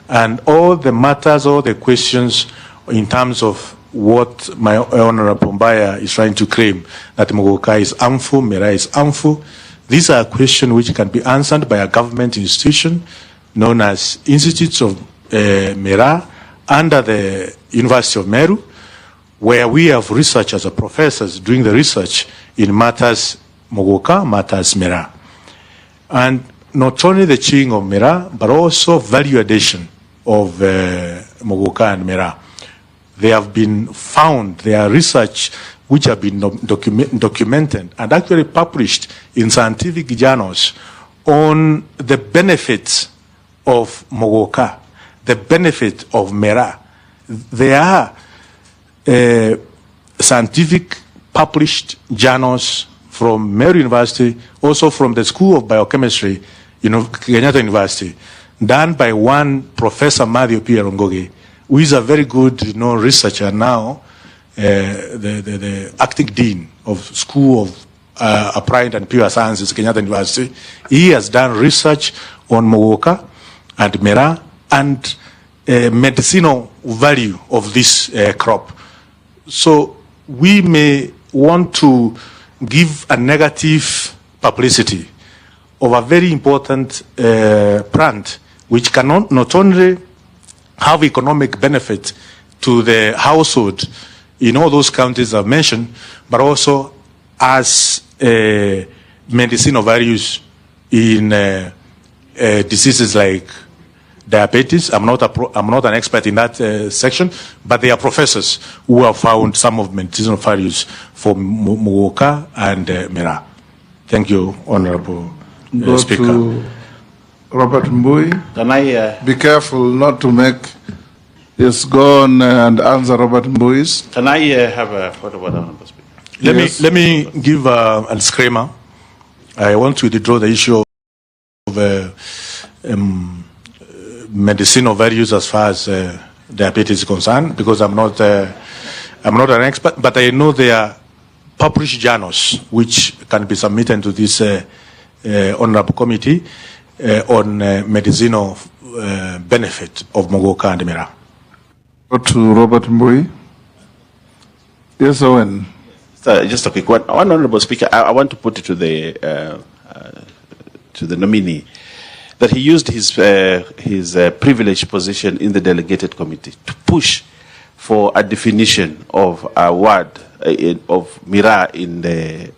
[SPEAKER 3] And all the matters, all the questions in terms of what my Honorable Mbaya is trying to claim, that Mogoka is harmful, Mera is harmful, these are questions which can be answered by a government institution known as Institutes of Mera under the University of Meru, where we have researchers or professors doing the research in matters Mogoka, matters Mera. And not only the chewing of Mera, but also value addition of Mogoka and Mera. They have been found, there are research which have been documented and actually published in scientific journals on the benefits of Mogoka, the benefit of Mera. There are scientific published journals from Meru University, also from the School of Biochemistry, Kenyatta University, done by one Professor Mario Pierongoge, who is a very good researcher now, the acting dean of School of Applied and Pure Sciences, Kenyatta University. He has done research on Mogoka and Mera and medicinal value of this crop. So we may want to give a negative publicity of a very important plant which cannot not only have economic benefit to the household in all those counties I've mentioned, but also as medicinal values in diseases like diabetes. I'm not an expert in that section, but there are professors who have found some of medicinal values for Mogoka and Mera. Thank you, Honorable Speaker.
[SPEAKER 2] To Robert Mbui.
[SPEAKER 6] Can I
[SPEAKER 2] be careful not to make. Yes, go on and answer Robert Mbui's.
[SPEAKER 6] Can I have a photo with Honorable Speaker?
[SPEAKER 3] Let me give a disclaimer. I want to withdraw the issue of medicinal values as far as diabetes is concerned, because I'm not an expert, but I know there are published journals which can be submitted to this honorable committee on medicinal benefit of Mogoka and Mera.
[SPEAKER 2] Go to Robert Mbui. Yes, Owen.
[SPEAKER 6] Just a quick one. Honorable Speaker, I want to put it to the nominee that he used his privileged position in the delegated committee to push for a definition of a word of Mera in the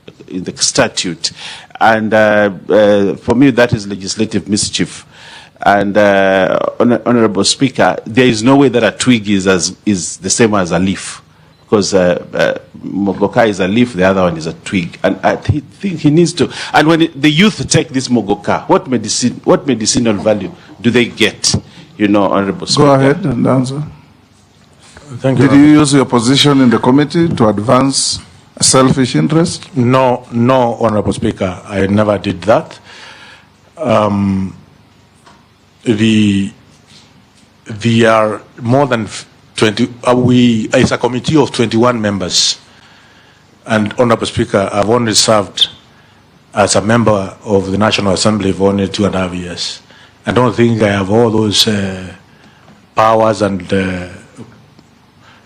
[SPEAKER 6] statute, and for me that is legislative mischief. And Honorable Speaker, there is no way that a twig is the same as a leaf, because Mogoka is a leaf, the other one is a twig, and I think he needs to. And when the youth take this Mogoka, what medicinal value do they get? Honorable Speaker.
[SPEAKER 2] Go ahead and answer.
[SPEAKER 3] Thank you.
[SPEAKER 2] Did you use your position in the committee to advance a selfish interest?
[SPEAKER 3] No, Honorable Speaker, I never did that. There are more than 20. It's a committee of 21 members, and Honorable Speaker, I've only served as a member of the National Assembly for only 2.5 years. I don't think I have all those powers and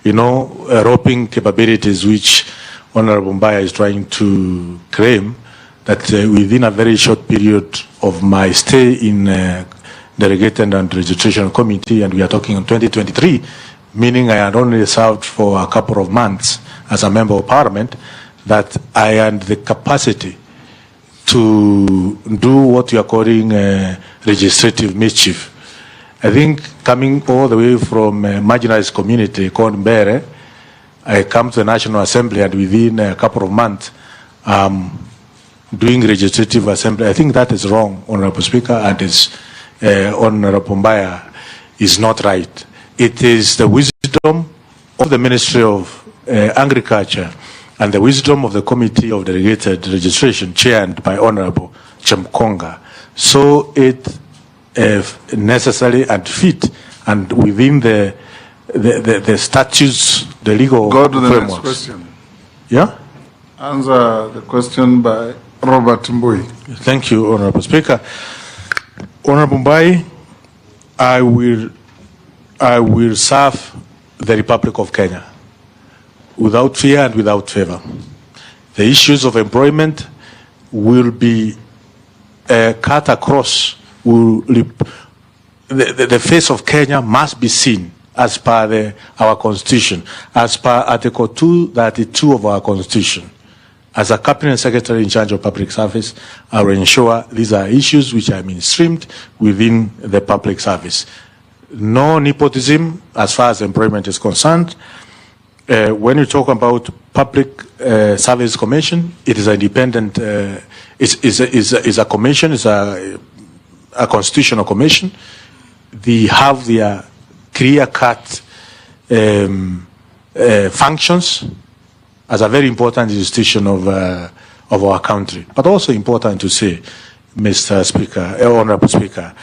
[SPEAKER 3] roping capabilities which Honorable Mbaya is trying to claim, that within a very short period of my stay in delegated and registration committee, and we are talking in 2023, meaning I had only served for a couple of months as a member of parliament, that I had the capacity to do what you are calling legislative mischief. I think coming all the way from a marginalized community called Mbere, I come to the National Assembly, and within a couple of months, doing legislative assembly. I think that is wrong, Honorable Speaker, and is Honorable Mbaya is not right. It is the wisdom of the Ministry of Agriculture and the wisdom of the Committee of Delegated Registration, chaired by Honorable Chemkonga. So it necessary and fit, and within the the statutes, the legal
[SPEAKER 2] Go to the
[SPEAKER 3] frameworks.
[SPEAKER 2] next question.
[SPEAKER 3] Yeah?
[SPEAKER 2] Answer the question by Robert Mbui.
[SPEAKER 3] Thank you, Honorable Speaker. Honorable Mbai, I will serve the Republic of Kenya without fear and without favor. The issues of employment will be cut across. The face of Kenya must be seen as per our Constitution, as per Article 232 of our Constitution. As a Cabinet Secretary in charge of public service, I will ensure these are issues which are mainstreamed within the public service. No nepotism as far as employment is concerned. When you talk about Public Service Commission, it is an independent, is a commission, is a constitutional commission. They have their clear-cut functions as a very important institution of our country. But also important to say, Mr. Speaker, Honorable Speaker,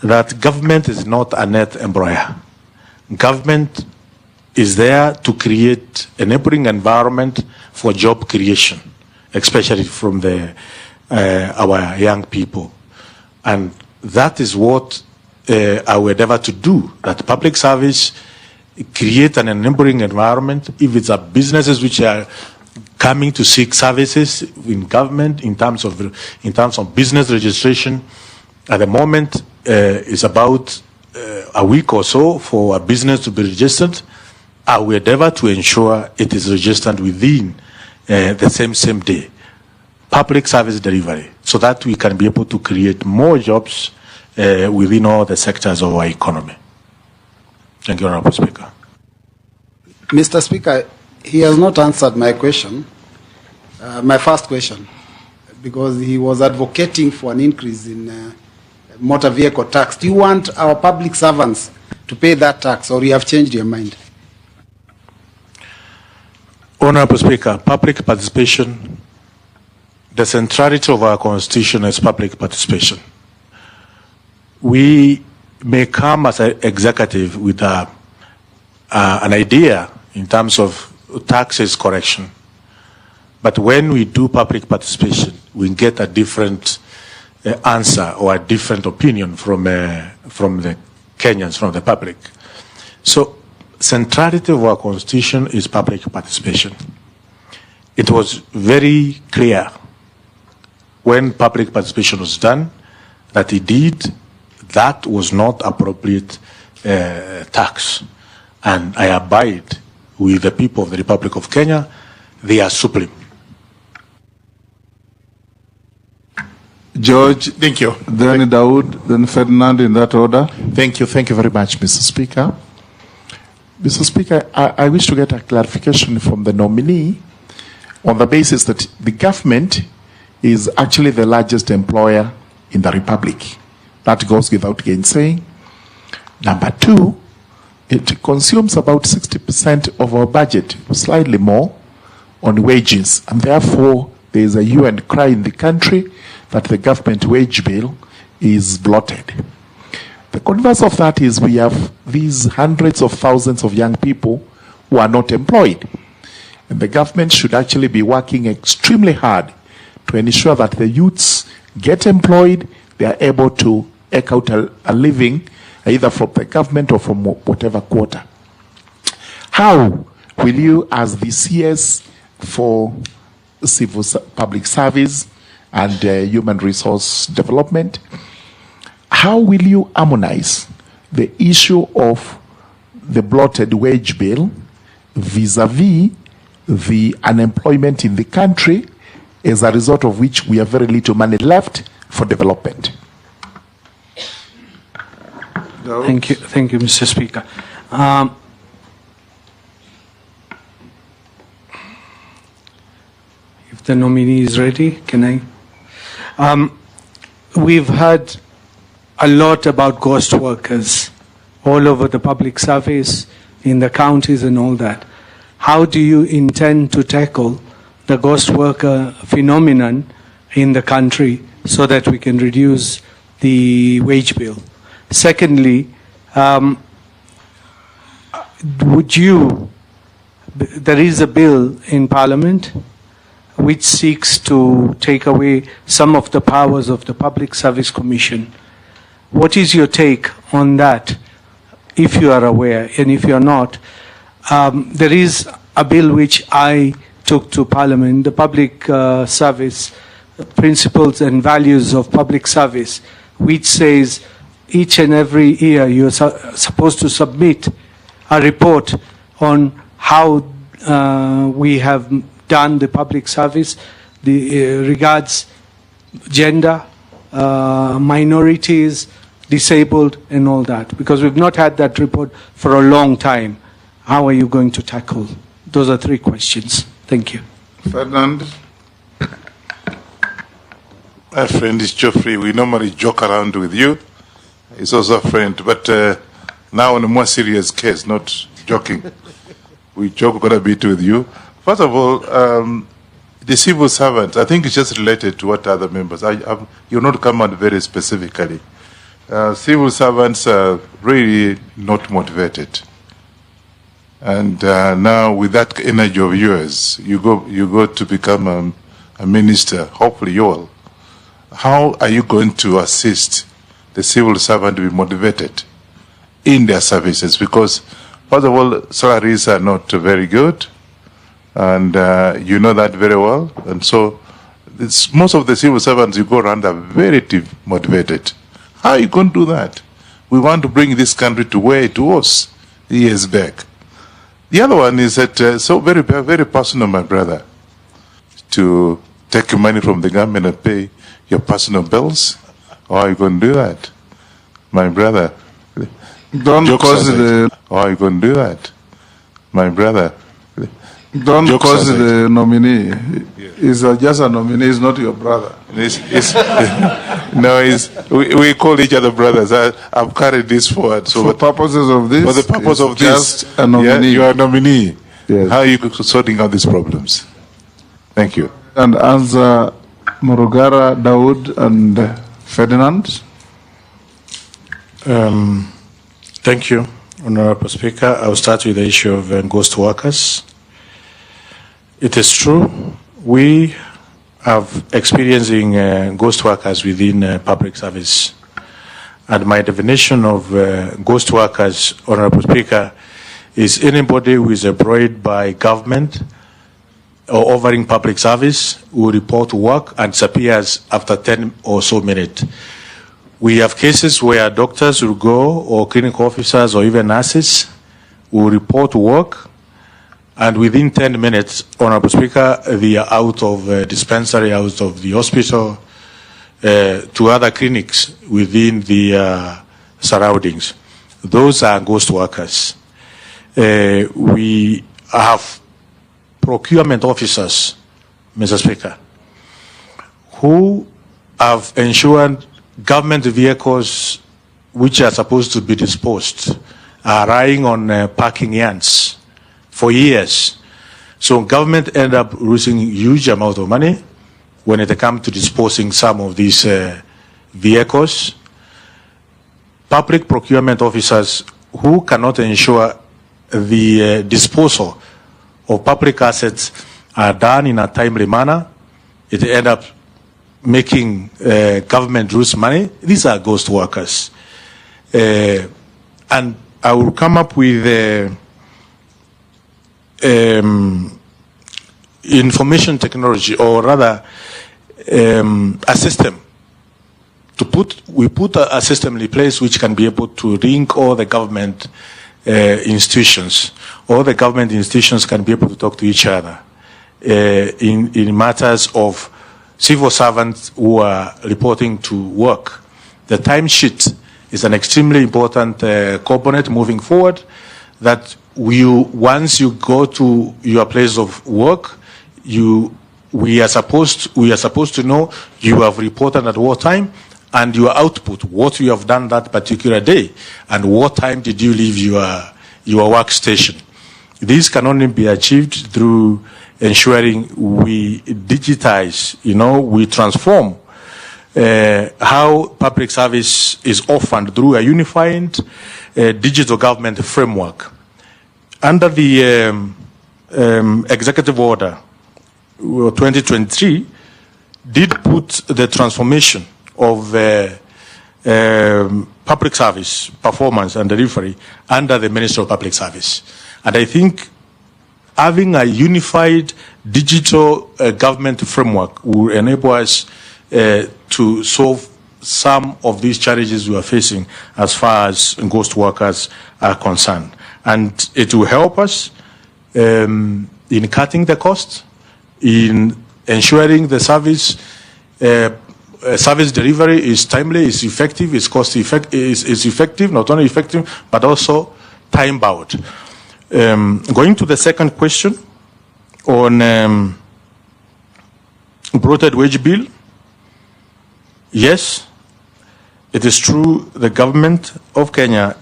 [SPEAKER 3] that government is not a net employer. Government is there to create an enabling environment for job creation, especially from our young people. And that is what I will endeavor to do, that public service create an enabling environment. If it's businesses which are coming to seek services in government in terms of business registration, at the moment is about a week or so for a business to be registered. I will endeavor to ensure it is registered within the same day. Public service delivery, so that we can be able to create more jobs within all the sectors of our economy. Thank you, Honorable Speaker.
[SPEAKER 9] Mr. Speaker, he has not answered my question, my first question, because he was advocating for an increase in motor vehicle tax. Do you want our public servants to pay that tax, or you have changed your mind?
[SPEAKER 3] Honorable Speaker, public participation, the centrality of our Constitution is public participation. We may come as an executive with an idea in terms of taxes correction, but when we do public participation, we get a different answer or a different opinion from the Kenyans, from the public. So, centrality of our Constitution is public participation. It was very clear when public participation was done that indeed that was not appropriate tax. And I abide with the people of the Republic of Kenya. They are supreme.
[SPEAKER 2] George.
[SPEAKER 11] Thank you.
[SPEAKER 2] Then Dawood, then Ferdinand, in that order.
[SPEAKER 15] Thank you. Thank you very much, Mr. Speaker. Mr. Speaker, I wish to get a clarification from the nominee on the basis that the government is actually the largest employer in the Republic. That goes without gainsaying. Number two, it consumes about 60% of our budget, slightly more, on wages. And therefore, there is a hue and cry in the country that the government wage bill is bloated. The converse of that is we have these hundreds of thousands of young people who are not employed. And the government should actually be working extremely hard to ensure that the youths get employed, they are able to eke out a living, either from the government or from whatever quarter. How will you, as the CS for civil public service and human resource development, how will you harmonize the issue of the bloated wage bill vis-a-vis the unemployment in the country, as a result of which we have very little money left for development?
[SPEAKER 7] Thank you, Mr. Speaker. If the nominee is ready, can I? We've heard a lot about ghost workers all over the public service, in the counties and all that. How do you intend to tackle the ghost worker phenomenon in the country so that we can reduce the wage bill? Secondly, there is a bill in Parliament which seeks to take away some of the powers of the Public Service Commission. What is your take on that, if you are aware? And if you are not, there is a bill which I took to Parliament, the Public Service Principles and Values of Public Service, which says each and every year you are supposed to submit a report on how we have done the public service, regards gender, minorities, disabled, and all that. Because we've not had that report for a long time. How are you going to tackle? Those are 3 questions. Thank you.
[SPEAKER 2] Ferdinand.
[SPEAKER 16] My friend is Geoffrey. We normally joke around with you. He's also a friend, but now on a more serious case, not joking. We joke quite a bit with you. First of all, the civil servants, I think it's just related to what other members, you'll not come out very specifically. Civil servants are really not motivated. And now with that energy of yours, you go to become a minister, hopefully you will. How are you going to assist the civil servant to be motivated in their services? Because, first of all, salaries are not very good, and you know that very well. And so, most of the civil servants you go around are very motivated. How are you going to do that? We want to bring this country to where it was years back. The other one is that, so very, very personal, my brother, to take money from the government and pay your personal bills. How are you going to do that, my brother?
[SPEAKER 2] Don't cause the...
[SPEAKER 16] How are you going to do that, my brother?
[SPEAKER 2] Don't cause the nominee. He's just a nominee, he's not your brother.
[SPEAKER 16] No, we call each other brothers. I've carried this forward. So
[SPEAKER 2] for purposes of this,
[SPEAKER 16] for the purpose of
[SPEAKER 2] just
[SPEAKER 16] this,
[SPEAKER 2] a nominee.
[SPEAKER 16] Yeah, you are a nominee.
[SPEAKER 2] Yes.
[SPEAKER 16] How are you sorting out these problems? Thank you.
[SPEAKER 2] And answer Murugara, Dawood, and Ferdinand.
[SPEAKER 3] Thank you, Honorable Speaker. I'll start with the issue of ghost workers. It is true, we have experiencing ghost workers within public service. And my definition of ghost workers, Honorable Speaker, is anybody who is employed by government or offering public service who report to work and disappears after 10 or so minutes. We have cases where doctors will go, or clinical officers, or even nurses will report to work, and within 10 minutes, Honorable Speaker, they are out of dispensary, out of the hospital, to other clinics within the surroundings. Those are ghost workers. We have procurement officers, Mr. Speaker, who have ensured government vehicles which are supposed to be disposed are lying on parking yards for years. So government end up losing huge amount of money when it comes to disposing some of these vehicles. Public procurement officers who cannot ensure the disposal of public assets are done in a timely manner, it end up making government lose money. These are ghost workers. And I will come up with information technology, or rather a system we put a system in place which can be able to link all the government institutions. All the government institutions can be able to talk to each other in matters of civil servants who are reporting to work. The timesheet is an extremely important component moving forward, that once you go to your place of work, we are supposed to know you have reported at what time, and your output, what you have done that particular day, and what time did you leave your workstation. This can only be achieved through ensuring we digitize, we transform how public service is offered through a unified digital government framework. under the executive order 2023, did put the transformation of public service performance and delivery under the Ministry of Public Service. And I think having a unified digital government framework will enable us to solve some of these challenges we are facing as far as ghost workers are concerned. And it will help us in cutting the cost, in ensuring the service delivery is timely, is effective, is is effective, not only effective, but also time-bound. Going to the second question on bloated wage bill, yes, it is true the government of Kenya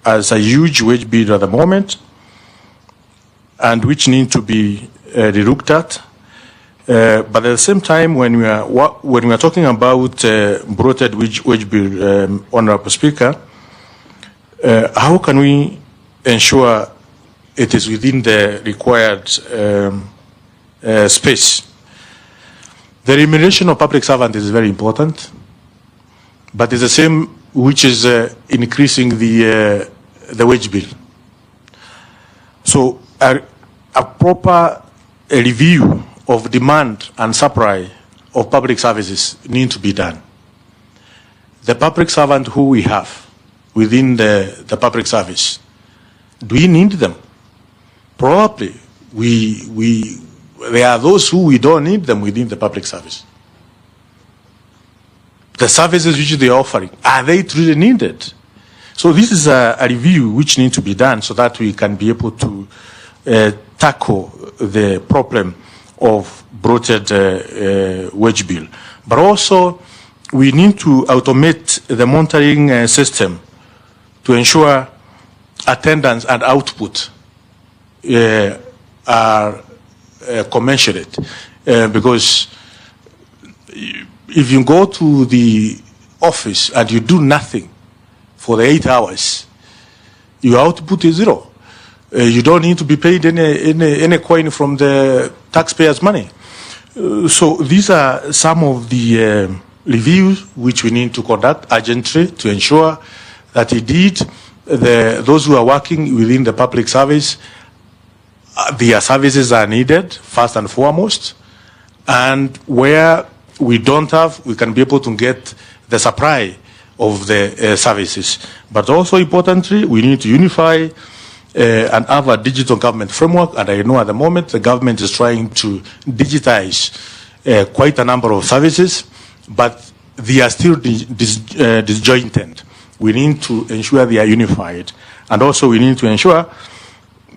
[SPEAKER 3] has a huge wage bill at the moment, and which need to be relooked at. But at the same time, when we are talking about bloated wage bill, Honourable Speaker, how can we ensure it is within the required space? The remuneration of public servants is very important, but it's the same which is increasing the wage bill. So a proper review of demand and supply of public services need to be done. The public servant who we have within the public service, do we need them? Probably there are those who we don't need them within the public service. The services which they are offering, are they truly needed? So this is a review which needs to be done so that we can be able to tackle the problem of bloated wage bill. But also, we need to automate the monitoring system to ensure attendance and output are commensurate. Because if you go to the office and you do nothing for the 8 hours, your output is zero. You don't need to be paid any coin from the taxpayers' money. So these are some of the reviews which we need to conduct urgently to ensure that indeed those who are working within the public service, their services are needed first and foremost, and where we don't have, we can be able to get the supply of the services. But also importantly, we need to unify and have a digital government framework, and I know at the moment the government is trying to digitize quite a number of services, but they are still disjointed. We need to ensure they are unified, and also we need to ensure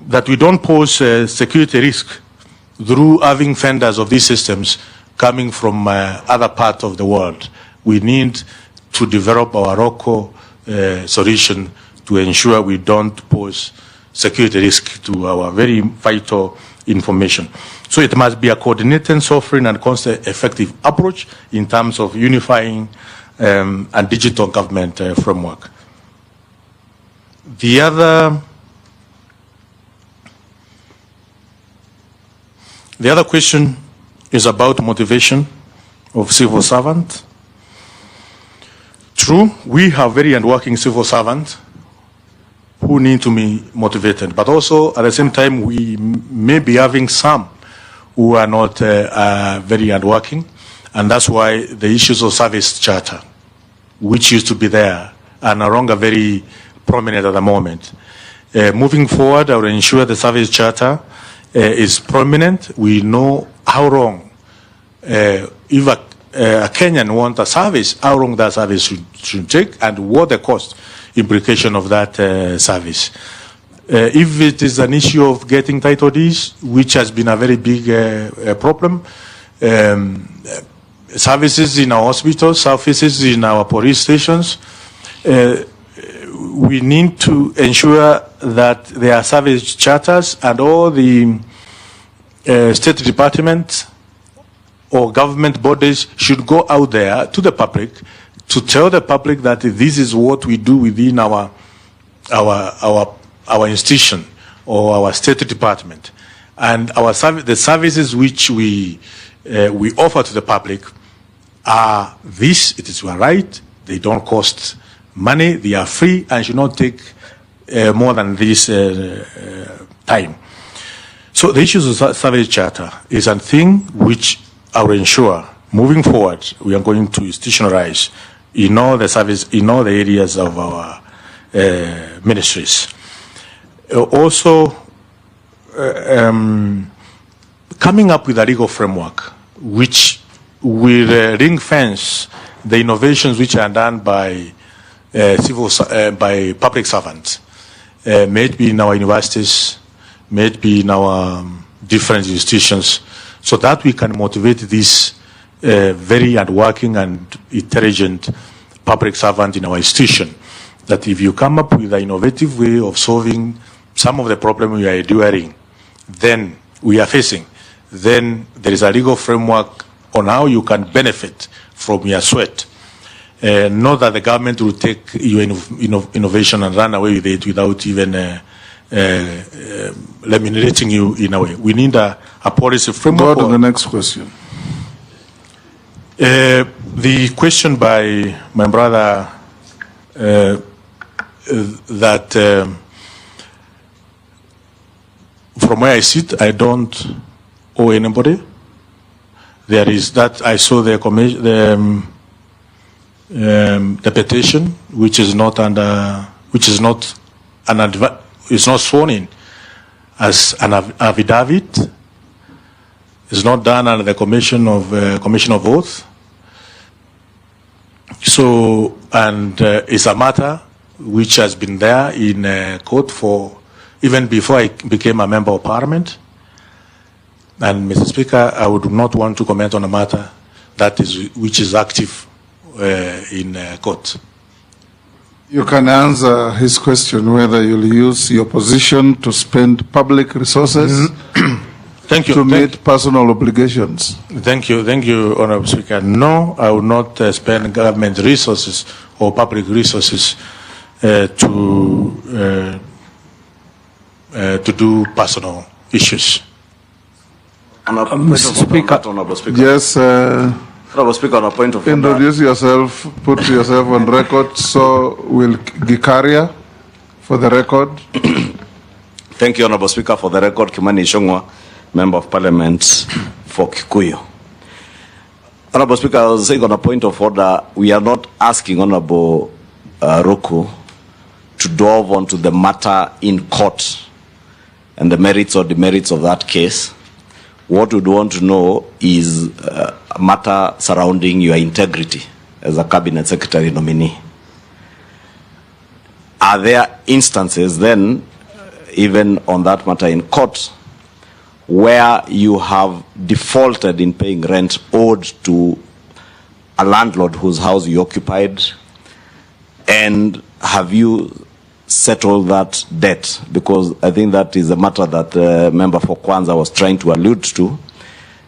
[SPEAKER 3] that we don't pose security risk through having vendors of these systems coming from other parts of the world. We need to develop our local solution to ensure we don't pose security risk to our very vital information. So it must be a coordinated, sovereign, and cost-effective approach in terms of unifying a digital government framework. The other question is about motivation of civil servants. True, we have very hardworking civil servants who need to be motivated, but also at the same time we may be having some who are not very hardworking, and that's why the issues of service charter, which used to be there, are no longer very prominent at the moment. Moving forward, I will ensure the service charter is prominent. We know how long, if a Kenyan wants a service, how long that service should take, and what the cost implication of that service. If it is an issue of getting title deeds, which has been a very big problem, services in our hospitals, services in our police stations, we need to ensure that there are service charters, and all the state departments or government bodies should go out there to the public to tell the public that this is what we do within our institution or our state department. And the services which we offer to the public are this. It is your right. They don't cost money. They are free and should not take more than this time. So the issues of service charter is a thing which I will ensure moving forward we are going to institutionalize in all the service, in all the areas of our ministries. Also, coming up with a legal framework which will ring fence the innovations which are done by by public servants, may it be in our universities, may it be in our different institutions, so that we can motivate this very hardworking and intelligent public servant in our institution. That if you come up with an innovative way of solving some of the problems we are enduring, then we are facing, then there is a legal framework on how you can benefit from your sweat. Not that the government will take your innovation and run away with it without even eliminating you in a way. We need a policy framework.
[SPEAKER 2] Go to the next question.
[SPEAKER 3] The question by my brother that from where I sit, I don't owe anybody. There is that I saw the petition, which is not under, which is not it's not sworn in as an affidavit. It's not done under the commission of oath. So, and it's a matter which has been there in court for even before I became a member of parliament. And Mr. Speaker, I would not want to comment on a matter that is which is active in court.
[SPEAKER 2] You can answer his question whether you'll use your position to spend public resources
[SPEAKER 3] Thank you.
[SPEAKER 2] to meet personal obligations.
[SPEAKER 3] Thank you, Honourable Speaker. No, I will not spend government resources or public resources to do personal issues.
[SPEAKER 2] Mr. Speaker. Yes.
[SPEAKER 10] Honourable Speaker, on a point of
[SPEAKER 2] introduce yourself, put yourself on record, so will Gikaria for the record.
[SPEAKER 10] Thank you, Honourable Speaker. For the record, Kimani Ichung'wa, Member of Parliament for Kikuyu. Honourable Speaker, I was saying on a point of order, we are not asking Honourable Ruku to delve onto the matter in court and the merits or demerits of that case. What we'd want to know is a matter surrounding your integrity as a cabinet secretary nominee. Are there instances then, even on that matter in court, where you have defaulted in paying rent owed to a landlord whose house you occupied, and have you settled that debt? Because I think that is a matter that member for Kwanza was trying to allude to,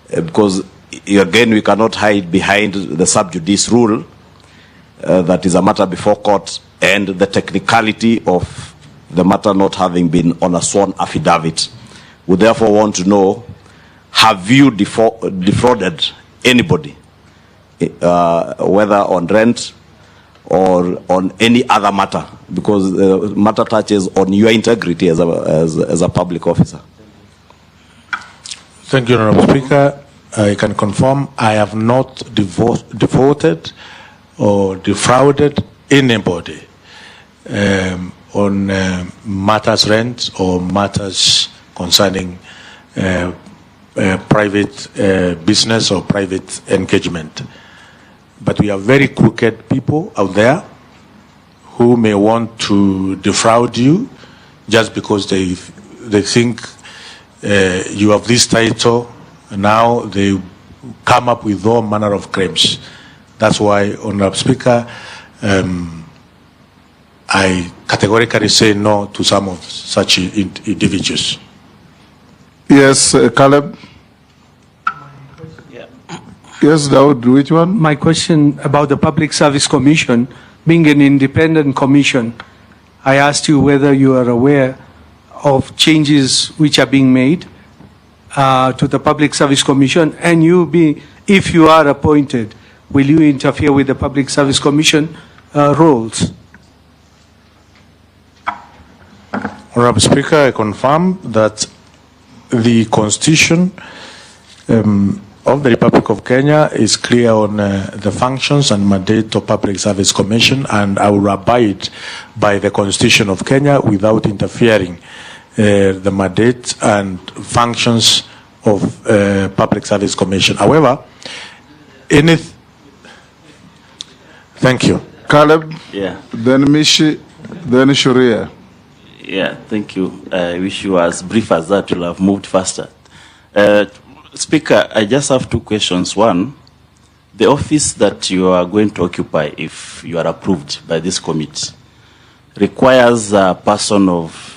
[SPEAKER 10] because again we cannot hide behind the sub judice rule that is a matter before court and the technicality of the matter not having been on a sworn affidavit. We therefore want to know, have you defrauded anybody, whether on rent or on any other matter, because the matter touches on your integrity as a public officer?
[SPEAKER 3] Thank you, Honourable Speaker. I can confirm I have not defaulted or defrauded anybody on matters rent or matters concerning private business or private engagement. But we have very crooked people out there who may want to defraud you just because they think you have this title. Now they come up with all manner of claims. That's why, Honourable Speaker, I categorically say no to some of such individuals.
[SPEAKER 2] Yes, Caleb. Yes, Daud, which one?
[SPEAKER 7] My question about the Public Service Commission being an independent commission. I asked you whether you are aware of changes which are being made to the Public Service Commission, and if you are appointed, will you interfere with the Public Service Commission roles?
[SPEAKER 3] Honorable Speaker, I confirm that the Constitution of the Republic of Kenya is clear on the functions and mandate of Public Service Commission, and I will abide by the Constitution of Kenya without interfering the mandate and functions of Public Service Commission. However, thank you.
[SPEAKER 2] Caleb,
[SPEAKER 6] Yeah.
[SPEAKER 2] then Mishi, then Shuria.
[SPEAKER 6] Yeah, thank you. I wish you were as brief as that. You'll have moved faster. Speaker, I just have two questions. One, the office that you are going to occupy, if you are approved by this committee, requires a person of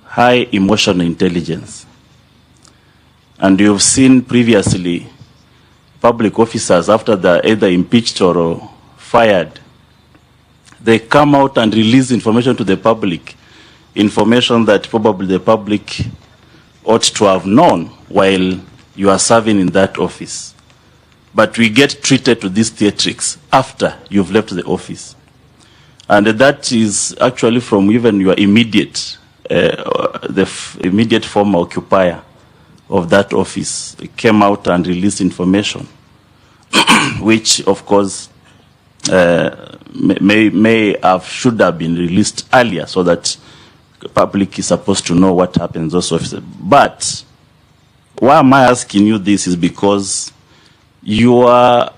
[SPEAKER 6] high emotional intelligence. And you've seen previously public officers, after they're either impeached or fired, they come out and release information to the public, information that probably the public ought to have known while you are serving in that office. But we get treated to these theatrics after you've left the office. And that is actually from even your immediate, immediate former occupier of that office. It came out and released information, which of course should have been released earlier, so that the public is supposed to know what happens in those offices. But why am I asking you this is because your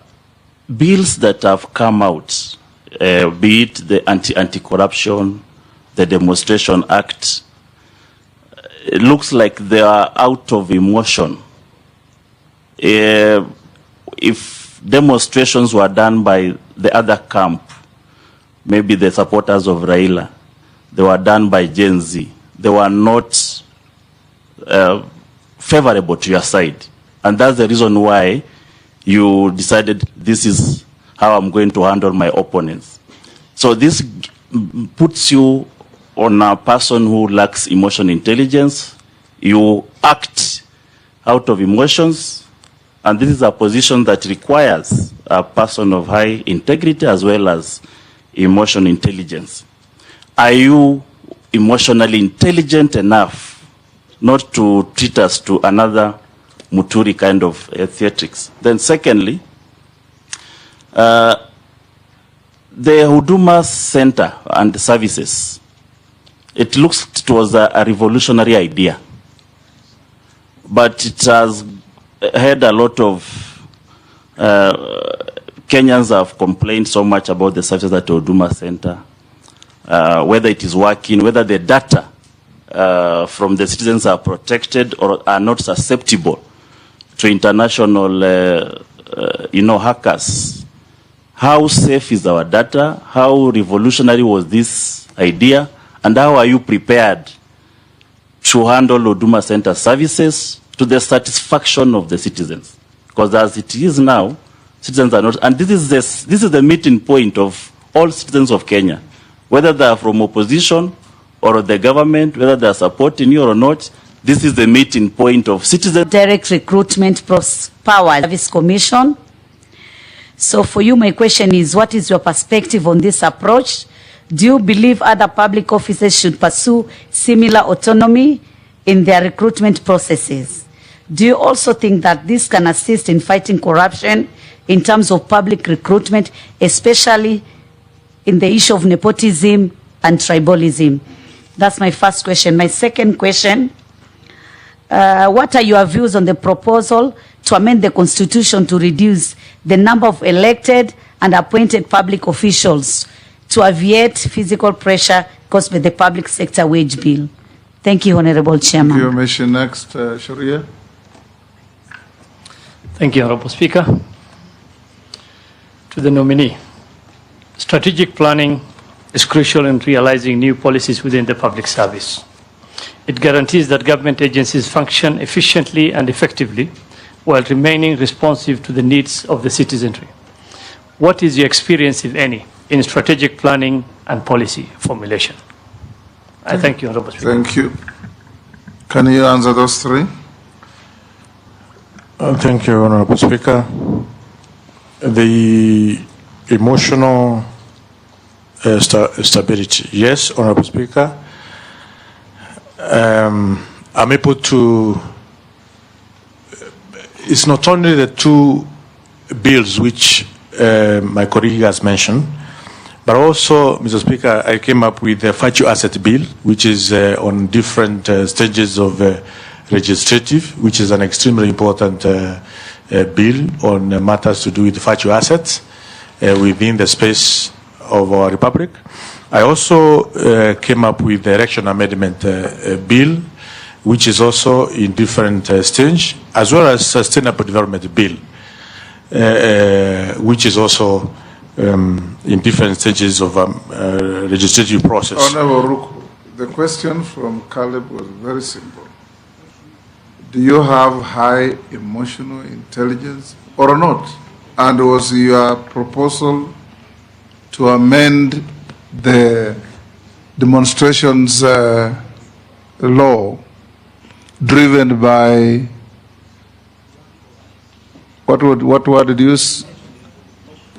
[SPEAKER 6] bills that have come out, be it the Anti-Corruption, the Demonstration Act, it looks like they are out of emotion. If demonstrations were done by the other camp, maybe the supporters of Raila, they were done by Gen Z, they were not favorable to your side. And that's the reason why you decided this is how I'm going to handle my opponents. So this puts you on a person who lacks emotional intelligence. You act out of emotions, and this is a position that requires a person of high integrity as well as emotional intelligence. Are you emotionally intelligent enough not to treat us to another Muturi kind of theatrics? Then secondly, the Huduma Center and the services, it looks it was a revolutionary idea, but it has had a lot of Kenyans have complained so much about the services at the Huduma Center, whether it is working, whether the data from the citizens are protected or are not susceptible to international hackers. How safe is our data? How revolutionary was this idea? And how are you prepared to handle Huduma Center services to the satisfaction of the citizens? Because as it is now, citizens are not, and this is the meeting point of all citizens of Kenya, whether they are from opposition or the government, whether they are supporting you or not. This is the meeting point of citizens.
[SPEAKER 13] Direct Recruitment Power Service Commission. So for you, my question is, what is your perspective on this approach? Do you believe other public officers should pursue similar autonomy in their recruitment processes? Do you also think that this can assist in fighting corruption in terms of public recruitment, especially in the issue of nepotism and tribalism? That's my first question. My second question, what are your views on the proposal to amend the Constitution to reduce the number of elected and appointed public officials to alleviate physical pressure caused by the public sector wage bill? Thank you, Honorable Chairman.
[SPEAKER 2] Thank you, Mission. Next, Sharia.
[SPEAKER 12] Thank you, Honorable Speaker. To the nominee, strategic planning is crucial in realizing new policies within the public service. It guarantees that government agencies function efficiently and effectively while remaining responsive to the needs of the citizenry. What is your experience, if any, in strategic planning and policy formulation? I thank you, Honorable Speaker.
[SPEAKER 2] Thank you. Can you answer those three?
[SPEAKER 3] Thank you, Honorable Speaker. The emotional stability. Yes, Honorable Speaker. I'm able to. It's not only the two bills which my colleague has mentioned, but also, Mr. Speaker, I came up with the virtual asset bill, which is on different stages of legislative, which is an extremely important bill on matters to do with virtual assets within the space of our republic. I also came up with the election amendment bill, which is also in different stage, as well as sustainable development bill, which is also in different stages of legislative process.
[SPEAKER 2] Honorable Ruku, the question from Caleb was very simple. Do you have high emotional intelligence or not? And was your proposal to amend the demonstrations law driven by what word did you use?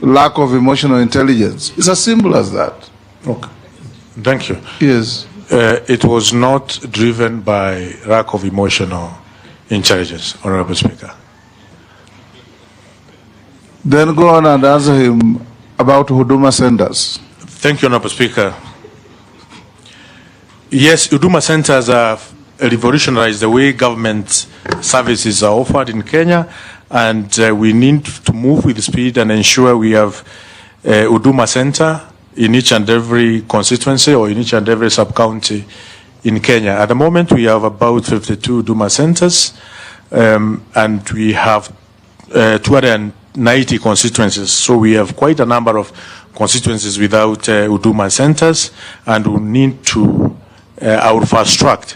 [SPEAKER 2] Lack of emotional intelligence? It's as simple as that.
[SPEAKER 3] Okay. Thank you.
[SPEAKER 2] Yes.
[SPEAKER 3] It was not driven by lack of emotional intelligence, Honorable Speaker.
[SPEAKER 2] Then go on and answer him about Huduma centers.
[SPEAKER 3] Thank you, Honorable Speaker. Yes, Huduma centers have revolutionized the way government services are offered in Kenya, and we need to move with speed and ensure we have a Huduma center in each and every constituency or in each and every sub-county in Kenya. At the moment, we have about 52 Huduma centers, and we have 290 constituencies. So we have quite a number of constituencies without Huduma centers, and we need to our fast track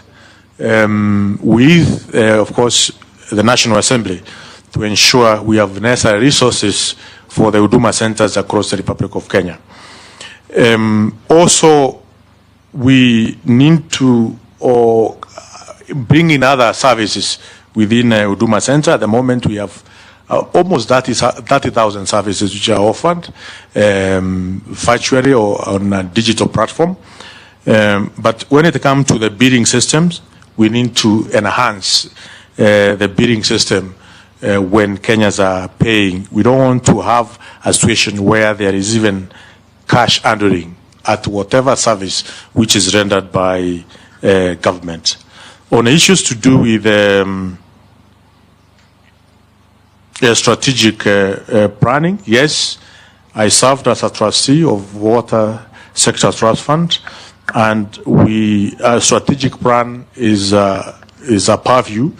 [SPEAKER 3] with, of course, the National Assembly to ensure we have necessary resources for the Huduma centers across the Republic of Kenya. Also, we need to bring in other services within Huduma Center. At the moment, we have almost 30,000 services which are offered virtually or on a digital platform. But when it comes to the bidding systems, we need to enhance the bidding system when Kenyans are paying. We don't want to have a situation where there is even cash handling at whatever service which is rendered by government. On issues to do with strategic planning, yes, I served as a trustee of Water Sector Trust Fund, and a strategic plan is a purview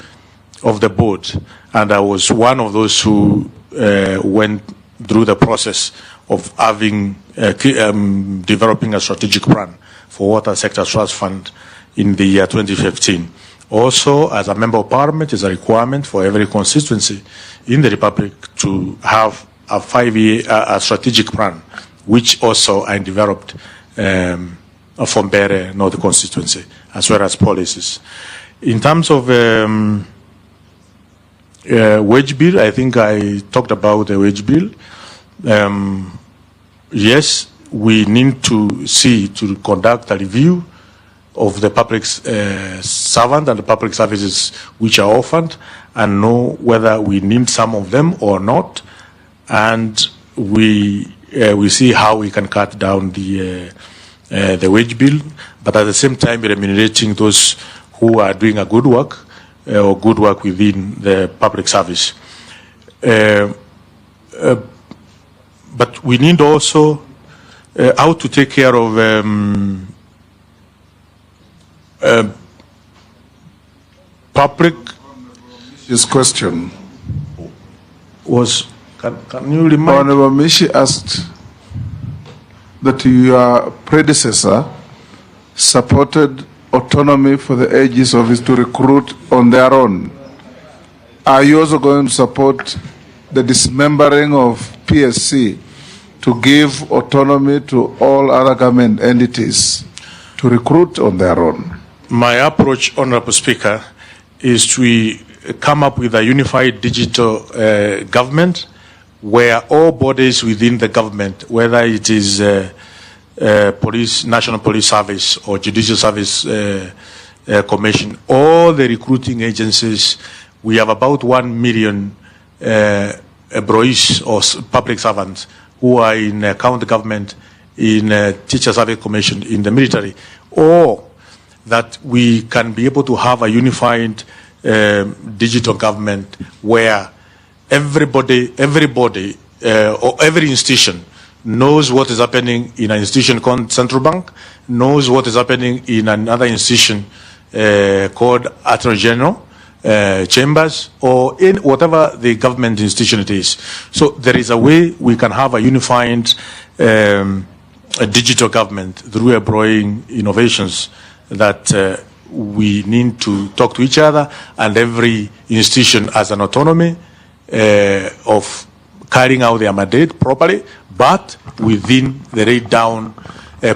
[SPEAKER 3] of the board, and I was one of those who went through the process of having developing a strategic plan for Water Sector Trust Fund in the year 2015. Also, as a member of parliament, it's a requirement for every constituency in the republic to have a 5-year strategic plan, which also I developed from Bere North constituency, as well as policies. In terms of wage bill, I think I talked about the wage bill. Yes, we need to conduct a review of the public servant and the public services which are offered, and know whether we need some of them or not, and we see how we can cut down the wage bill, but at the same time remunerating those who are doing a good work or good work within the public service. But we need also how to take care of public.
[SPEAKER 2] His question
[SPEAKER 3] was, can you remind?
[SPEAKER 2] Honorable Mishi asked that your predecessor supported autonomy for the AG's office to recruit on their own. Are you also going to support the dismembering of PSC to give autonomy to all other government entities to to recruit on their own?
[SPEAKER 3] My approach, Honorable Speaker, is to come up with a unified digital government where all bodies within the government, whether it is police, National Police Service or Judicial Service Commission, all the recruiting agencies, we have about 1 million employees or public servants who are in county government, in Teacher Service Commission, in the military, or that we can be able to have a unified digital government where everybody or every institution knows what is happening in an institution called Central Bank, knows what is happening in another institution called Attorney General, chambers, or in whatever the government institution it is. So there is a way we can have a unified a digital government through employing innovations that we need to talk to each other, and every institution has an autonomy of carrying out their mandate properly, but within the laid down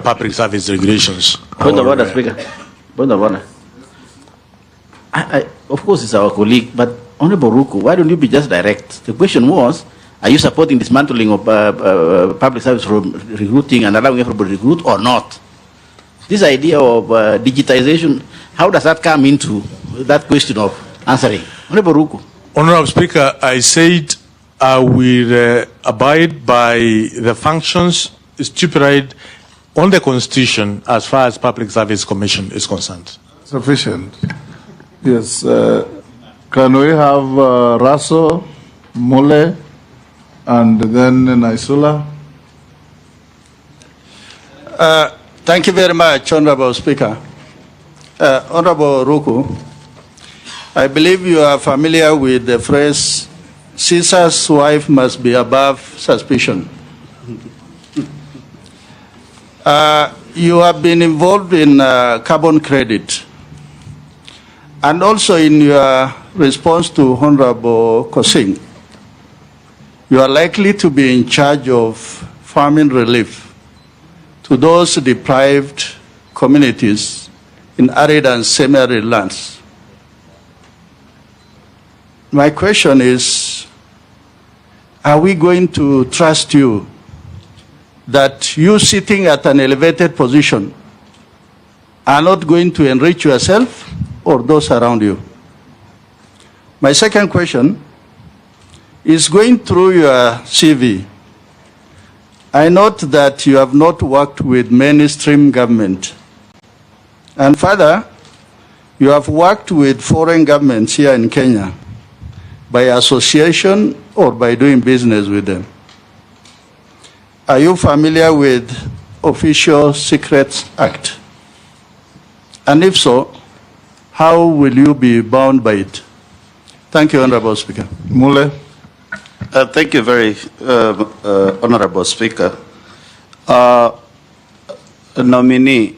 [SPEAKER 3] public service regulations.
[SPEAKER 10] Point of order, Speaker. Point of order. Of course, it's our colleague, but Honorable Ruku, why don't you be just direct? The question was, are you supporting dismantling of public service recruiting and allowing everybody to recruit or not? This idea of digitization, how does that come into that question of answering? Honorable Ruku.
[SPEAKER 3] Honorable Speaker, I said I will abide by the functions stipulated on the Constitution as far as Public Service Commission is concerned.
[SPEAKER 2] Sufficient. Yes. Can we have Raso, Mole, and then Naisula?
[SPEAKER 11] Thank you very much, Honorable Speaker. Honorable Ruku, I believe you are familiar with the phrase, Caesar's wife must be above suspicion. You have been involved in carbon credit. And also in your response to Honorable Kosing, you are likely to be in charge of famine relief to those deprived communities in arid and semi-arid lands. My question is, are we going to trust you that you sitting at an elevated position are not going to enrich yourself or those around you? My second question is, going through your CV, I note that you have not worked with mainstream government. And further, you have worked with foreign governments here in Kenya by association or by doing business with them. Are you familiar with Official Secrets Act? And if so, how will you be bound by it? Thank you, Honorable Speaker.
[SPEAKER 2] Mule.
[SPEAKER 6] Thank you very Honorable Speaker. Nominee,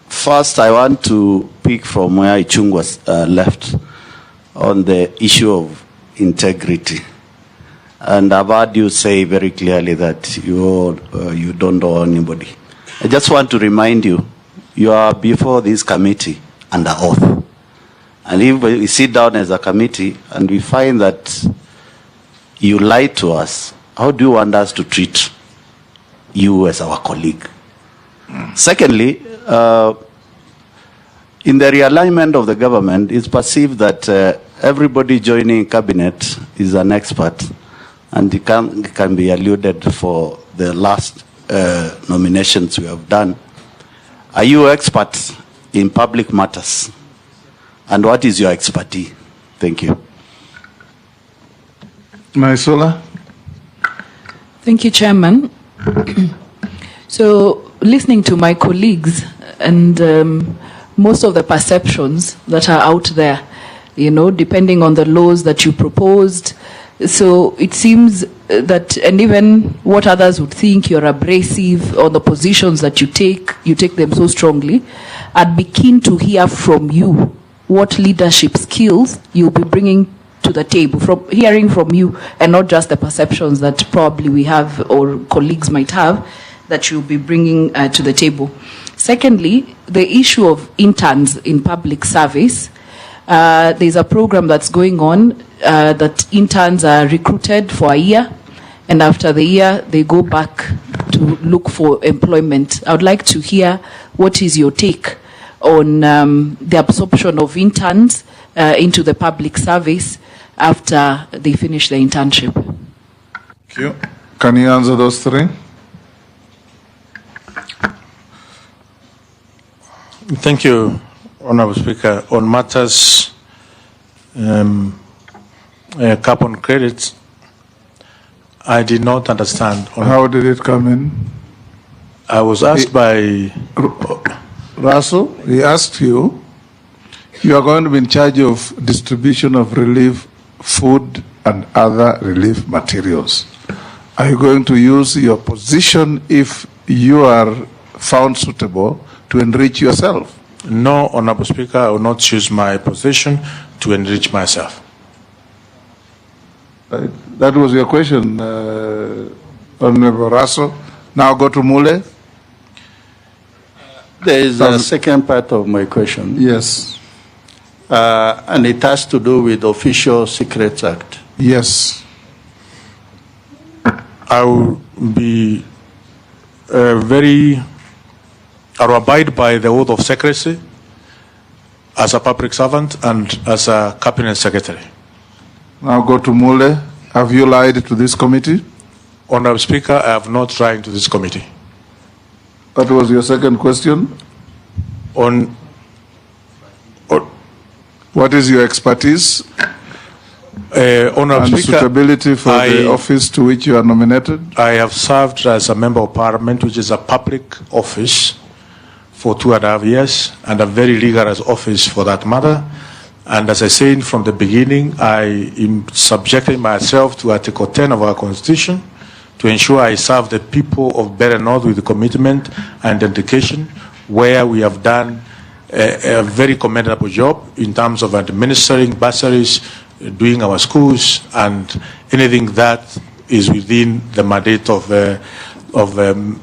[SPEAKER 6] first I want to pick from where Ichung was left on the issue of integrity. And I've heard you say very clearly that you don't know anybody. I just want to remind you, you are before this committee under oath. And if we sit down as a committee and we find that you lied to us, how do you want us to treat you as our colleague? Secondly, in the realignment of the government, it's perceived that everybody joining cabinet is an expert, and it can be alluded for the last nominations we have done. Are you experts in public matters? And what is your expertise? Thank you.
[SPEAKER 2] Naisula.
[SPEAKER 17] Thank you, Chairman. So, listening to my colleagues and most of the perceptions that are out there, you know, depending on the laws that you proposed, so it seems that, and even what others would think, you're abrasive on the positions that you take them so strongly. I'd be keen to hear from you what leadership skills you'll be bringing to the table, from hearing from you, and not just the perceptions that probably we have or colleagues might have that you'll be bringing to the table. Secondly, the issue of interns in public service. There's a program that's going on that interns are recruited for a year, and after the year, they go back to look for employment. I would like to hear what is your take on the absorption of interns into the public service after they finish the internship.
[SPEAKER 2] Thank you. Can you answer those three?
[SPEAKER 3] Thank you, Honorable Speaker. On matters carbon credits, I did not understand.
[SPEAKER 2] How did it come in?
[SPEAKER 3] I was asked by
[SPEAKER 2] Russell, he asked you, you are going to be in charge of distribution of relief food and other relief materials. Are you going to use your position if you are found suitable to enrich yourself?
[SPEAKER 3] No, Honorable Speaker, I will not use my position to enrich myself.
[SPEAKER 2] That was your question, Honorable Russell. Now go to Mule.
[SPEAKER 11] There is a second part of my question.
[SPEAKER 2] Yes.
[SPEAKER 11] And it has to do with the Official Secrets Act.
[SPEAKER 2] Yes.
[SPEAKER 3] I will be I will abide by the oath of secrecy as a public servant and as a cabinet secretary.
[SPEAKER 2] Now go to Mule. Have you lied to this committee?
[SPEAKER 3] Honorable Speaker, I have not lied to this committee.
[SPEAKER 2] That was your second question.
[SPEAKER 3] On
[SPEAKER 2] what is your expertise
[SPEAKER 3] Honorable
[SPEAKER 2] and
[SPEAKER 3] Speaker,
[SPEAKER 2] suitability for the office to which you are nominated?
[SPEAKER 3] I have served as a member of Parliament, which is a public office, for 2.5 years, and a very rigorous office for that matter. And as I said from the beginning, I am subjecting myself to Article 10 of our Constitution to ensure I serve the people of Better North with commitment and dedication, where we have done a very commendable job in terms of administering bursaries, doing our schools, and anything that is within the mandate of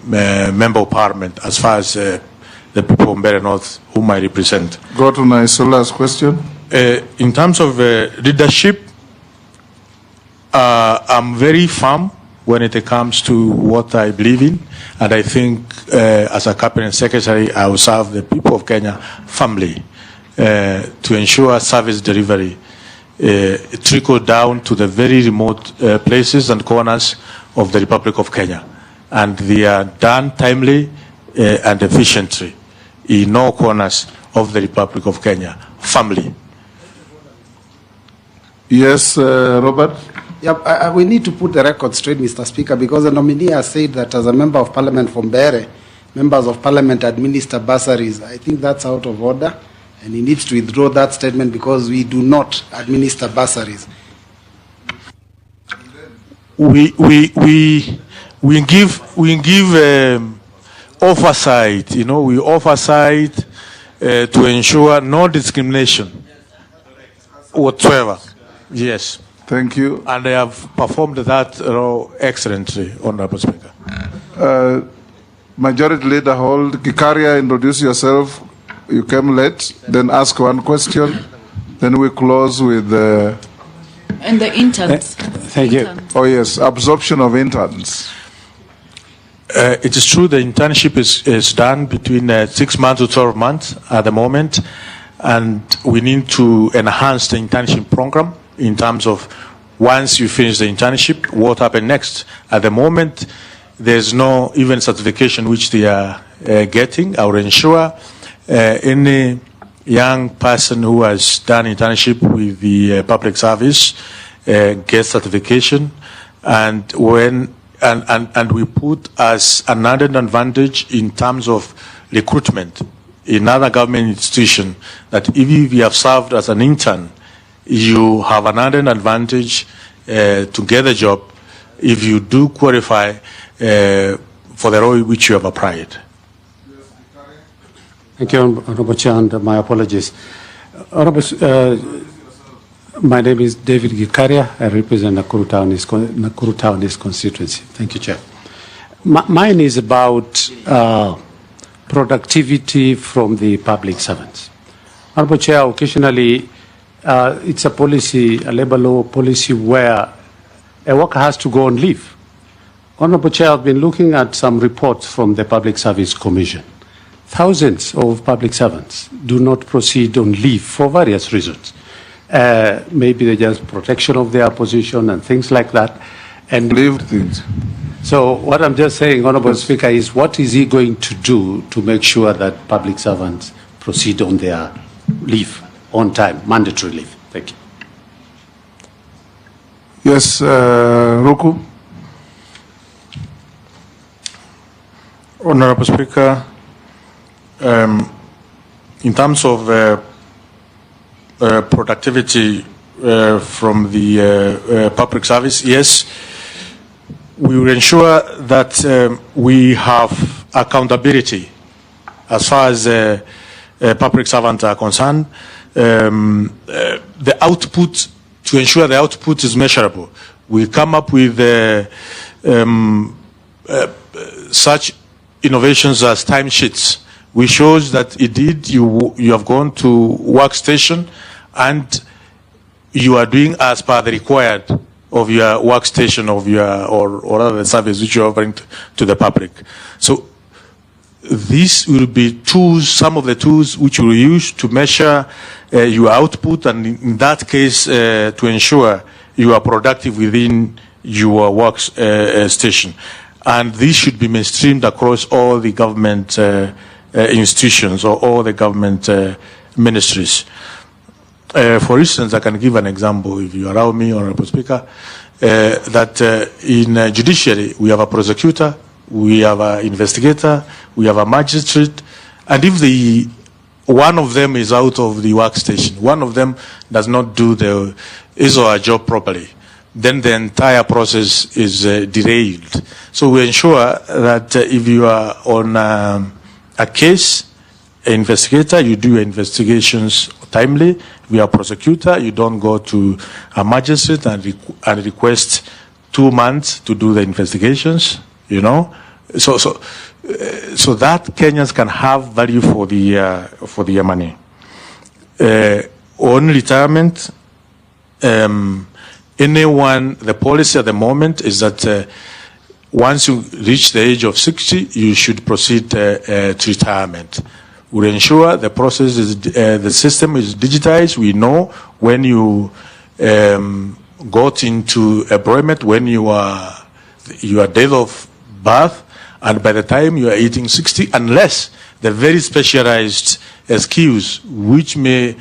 [SPEAKER 3] Member of Parliament as far as the people of Better North whom I represent.
[SPEAKER 2] Go to Naisola's question.
[SPEAKER 3] In terms of leadership, I'm very firm when it comes to what I believe in, and I think as a cabinet secretary, I will serve the people of Kenya firmly to ensure service delivery trickle down to the very remote places and corners of the Republic of Kenya, and they are done timely and efficiently in all corners of the Republic of Kenya, firmly.
[SPEAKER 2] Yes, Robert?
[SPEAKER 9] Yep, we need to put the record straight, Mr. Speaker, because the nominee has said that as a member of parliament from Bere, members of parliament administer bursaries. I think that's out of order, and he needs to withdraw that statement because we do not administer bursaries.
[SPEAKER 3] We give oversight, we oversight to ensure no discrimination whatsoever. Yes.
[SPEAKER 2] Thank you.
[SPEAKER 3] And I have performed that excellently, Honorable Speaker.
[SPEAKER 2] Majority Leader Hold, Gikaria, introduce yourself. You came late, then ask one question. Then we close with
[SPEAKER 17] And the interns.
[SPEAKER 2] Thank you. Oh, yes, absorption of interns.
[SPEAKER 3] It is true the internship is done between 6 months to 12 months at the moment, and we need to enhance the internship program in terms of once you finish the internship, what happens next. At the moment, there's no even certification which they are getting. I will ensure any young person who has done internship with the public service gets certification, and we put as an added advantage in terms of recruitment in other government institution that if you have served as an intern, you have an added advantage to get a job if you do qualify for the role which you have applied.
[SPEAKER 18] Thank you, Honorable Chair, and my apologies. Honorable, my name is David Gikaria. I represent Nakuru Town East constituency. Thank you, Chair. Mine is about productivity from the public servants. Honorable Chair, occasionally it's a policy, a labor law policy where a worker has to go on leave. Honorable Chair, I've been looking at some reports from the Public Service Commission. Thousands of public servants do not proceed on leave for various reasons. Maybe they just protection of their position and things like that. And
[SPEAKER 2] leave things.
[SPEAKER 18] So what I'm just saying, Honorable Speaker, is what is he going to do to make sure that public servants proceed on their leave on time, mandatory leave? Thank you.
[SPEAKER 2] Yes, Ruku.
[SPEAKER 3] Honorable Speaker, in terms of productivity from the public service, yes, we will ensure that we have accountability as far as public servants are concerned. The output, to ensure the output is measurable, we come up with such innovations as timesheets, which shows that indeed you have gone to workstation and you are doing as per the required of your workstation of your or other service which you are offering to the public. So these will be tools, some of the tools which you will use to measure your output, and in that case to ensure you are productive within your workstation. And this should be mainstreamed across all the government institutions or all the government ministries. For instance, I can give an example, if you allow me, Honorable Speaker, that in judiciary we have a prosecutor, we have an investigator, we have a magistrate, and if one of them is out of the workstation, one of them does not do his or her job properly, then the entire process is derailed. So we ensure that if you are on a case, an investigator, you do your investigations timely. If you are a prosecutor, you don't go to a magistrate and request 2 months to do the investigations, you know. So that Kenyans can have value for their money. On retirement, the policy at the moment is that once you reach the age of 60, you should proceed to retirement. We'll ensure the process is, the system is digitized. We know when you got into employment, when your date of birth, and by the time you are hitting 60, unless the very specialized skills which may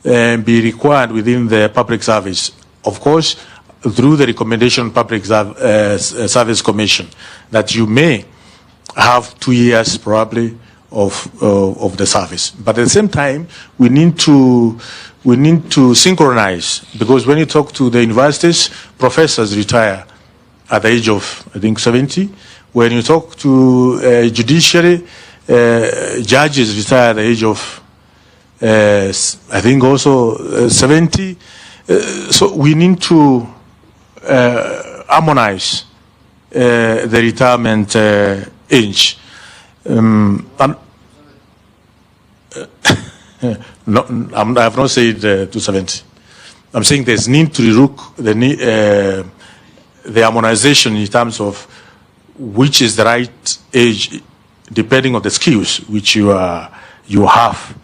[SPEAKER 3] be required within the public service, of course, through the recommendation Public Service Commission, that you may have 2 years probably of the service. But at the same time, we need to synchronize, because when you talk to the universities, professors retire at the age of, I think, 70. When you talk to judiciary, judges retire at the age of, I think, also 70. So we need to harmonize the retirement age. No, I have not said 270. I'm saying there's need to look the harmonization in terms of which is the right age, depending on the skills which you have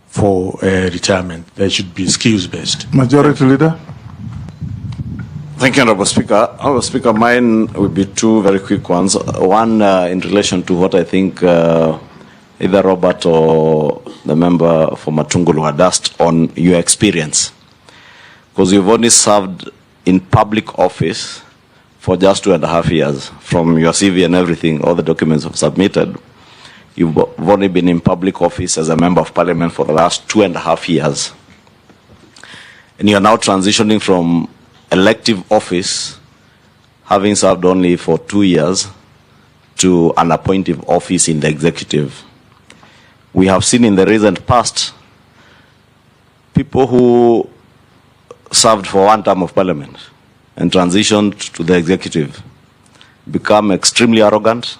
[SPEAKER 3] for retirement. They should be skills based.
[SPEAKER 2] Majority Leader.
[SPEAKER 19] Thank you, Honorable Speaker. Honorable Speaker, mine will be two very quick ones. One in relation to what I think either Robert or the member for Matungulu had asked on your experience. Because you've only served in public office for just 2.5 years. From your CV and everything, all the documents I've submitted, you've only been in public office as a member of parliament for the last 2.5 years. And you're now transitioning from elective office, having served only for 2 years, to an appointive office in the executive. We have seen in the recent past people who served for one term of parliament and transitioned to the executive become extremely arrogant,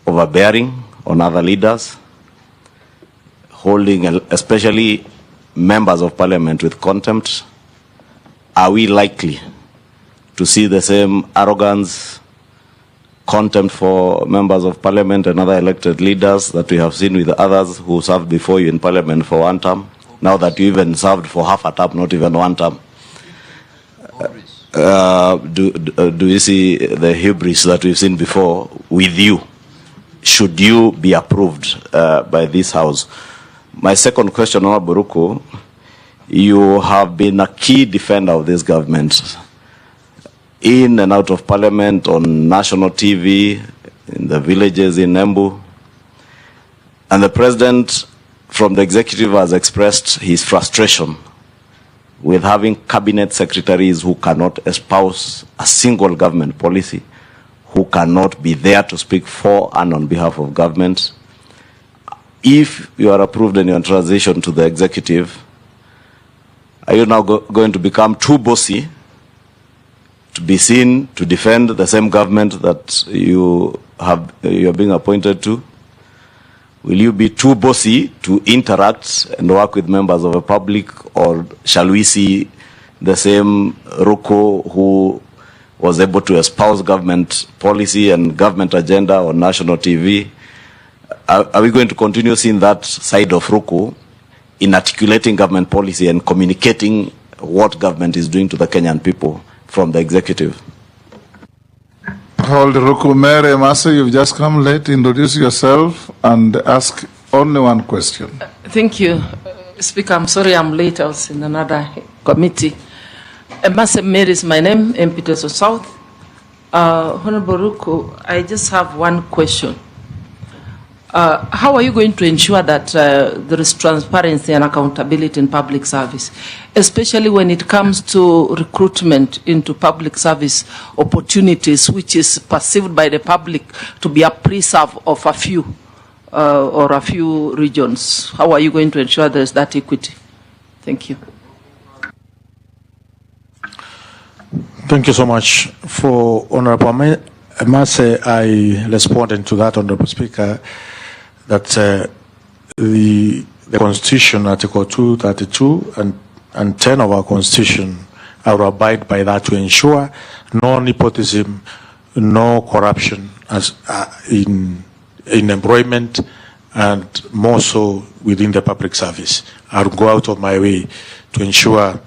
[SPEAKER 19] overbearing, on other leaders, holding especially members of parliament with contempt? Are we likely to see the same arrogance, contempt for members of parliament and other elected leaders that we have seen with others who served before you in parliament for one term, now that you even served for half a term, not even one term? Do you see the hubris that we've seen before with you? Should you be approved by this House? My second question, Honorable Ruku, you have been a key defender of this government in and out of parliament, on national TV, in the villages in Embu. And the president from the executive has expressed his frustration with having cabinet secretaries who cannot espouse a single government policy, who cannot be there to speak for and on behalf of government. If you are approved in your transition to the executive, are you now going to become too bossy to be seen to defend the same government that you are being appointed to? Will you be too bossy to interact and work with members of the public, or shall we see the same Ruku who was able to espouse government policy and government agenda on national TV? Are we going to continue seeing that side of Ruku in articulating government policy and communicating what government is doing to the Kenyan people from the executive?
[SPEAKER 2] Hold, Ruku. Mary Masa, you've just come late. Introduce yourself and ask only one question.
[SPEAKER 8] Thank you, Speaker. I'm sorry I'm late. I was in another committee. Masa Mary is my name, MP Teso South. Honorable Ruku, I just have one question. How are you going to ensure that there is transparency and accountability in public service, especially when it comes to recruitment into public service opportunities, which is perceived by the public to be a preserve of a few or a few regions? How are you going to ensure there is that equity? Thank you.
[SPEAKER 3] Thank you so much. For Honorable Mase, I responded to that, Honorable Speaker, that the Constitution, Article 232 and 10 of our Constitution, I will abide by that to ensure no nepotism, no corruption as in employment, and more so within the public service. I will go out of my way to ensure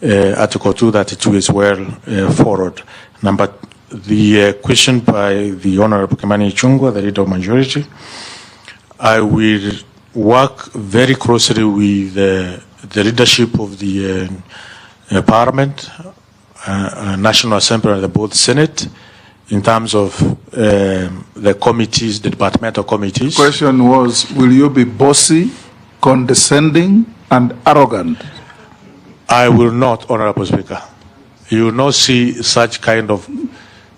[SPEAKER 3] Article 232 is well followed. The question by the Honorable Kimani Ichung'wah, the Leader of Majority, I will work very closely with the leadership of the Parliament, National Assembly, and the both Senate in terms of the committees, the departmental committees.
[SPEAKER 2] The question was, will you be bossy, condescending, and arrogant?
[SPEAKER 3] I will not, Honorable Speaker. You will not see such kind of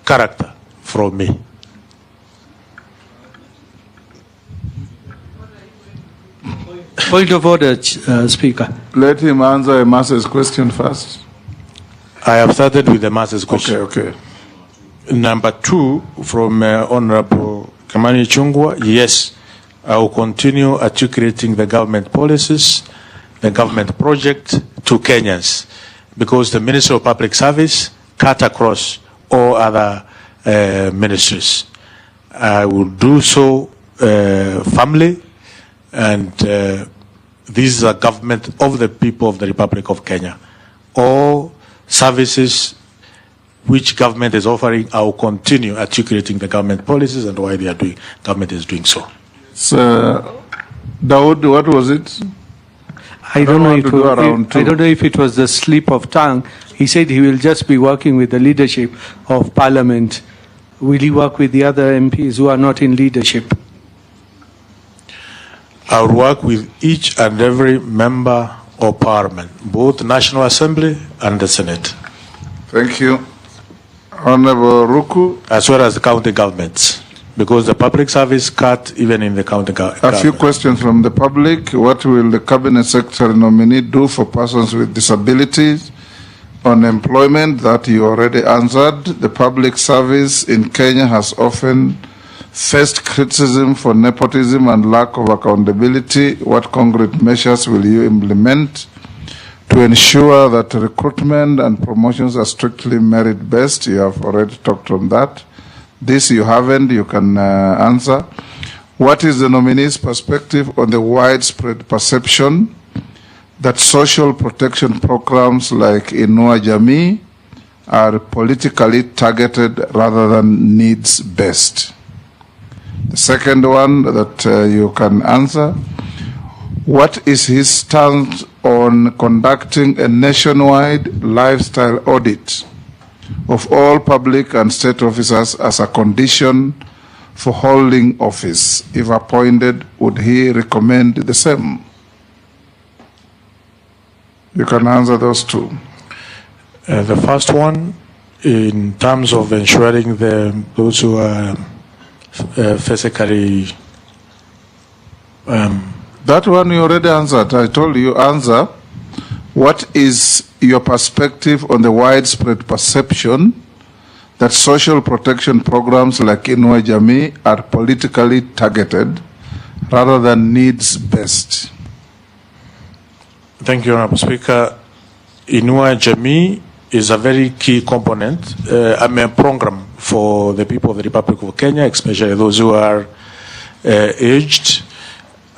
[SPEAKER 3] character from me.
[SPEAKER 7] Point of order, Speaker.
[SPEAKER 2] Let him answer Masa's question first.
[SPEAKER 3] I have started with the Masa's question.
[SPEAKER 2] Okay.
[SPEAKER 3] Number two, from Honorable Kimani Ichung'wah, yes, I will continue articulating the government policies, the government project to Kenyans, because the Ministry of Public Service cut across all other ministries. I will do so firmly, and this is a government of the people of the Republic of Kenya. All services which government is offering, I will continue articulating the government policies and why they are doing. Government is doing so.
[SPEAKER 2] So, Dawood, what was it?
[SPEAKER 7] I don't know if it was the slip of tongue. He said he will just be working with the leadership of Parliament. Will he work with the other MPs who are not in leadership?
[SPEAKER 3] I will work with each and every member of Parliament, both National Assembly and the Senate.
[SPEAKER 2] Thank you. Honorable Ruku.
[SPEAKER 3] As well as the county governments, because the public service cut even in the county government.
[SPEAKER 2] A few questions from the public. What will the Cabinet Secretary nominee do for persons with disabilities? On employment, that you already answered. The public service in Kenya has often faced criticism for nepotism and lack of accountability. What concrete measures will you implement to ensure that recruitment and promotions are strictly merit-based? You have already talked on that. This you haven't, you can answer. What is the nominee's perspective on the widespread perception that social protection programs like Inua Jamii are politically targeted rather than needs-based? The second one that you can answer, what is his stance on conducting a nationwide lifestyle audit of all public and state officers as a condition for holding office? If appointed, would he recommend the same? You can answer those two.
[SPEAKER 3] The first one, in terms of ensuring those who are physically...
[SPEAKER 2] that one you already answered. I told you answer. What is your perspective on the widespread perception that social protection programs like Inua Jamii are politically targeted rather than needs-based?
[SPEAKER 3] Thank you, Honorable Speaker. Inua Jamii is a very key component, a program for the people of the Republic of Kenya, especially those who are aged,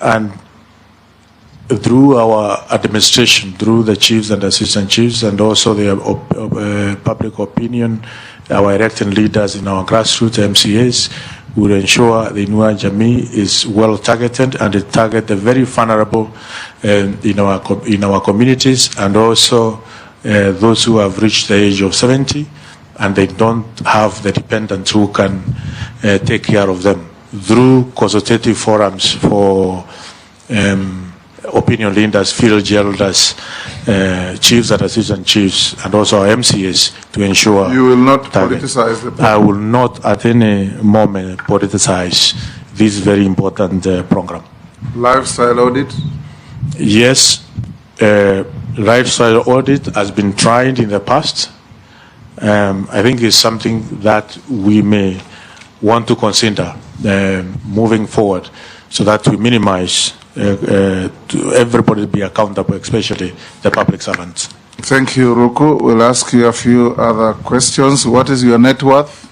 [SPEAKER 3] and through our administration, through the chiefs and assistant chiefs, and also the public opinion, our elected leaders in our grassroots MCAs will ensure the Inua Jamii is well targeted, and it target the very vulnerable in our communities, and also those who have reached the age of 70 and they don't have the dependents who can take care of them. Through consultative forums for opinion leaders, field elders, chiefs and assistant chiefs, and also our MCAs to ensure...
[SPEAKER 2] You will not politicize the program?
[SPEAKER 3] I will not at any moment politicize this very important program.
[SPEAKER 2] Lifestyle audit?
[SPEAKER 3] Yes, lifestyle audit has been tried in the past. I think it's something that we may want to consider moving forward, so that we minimize to everybody be accountable, especially the public servants.
[SPEAKER 2] Thank you, Ruku. We'll ask you a few other questions. What is your net worth?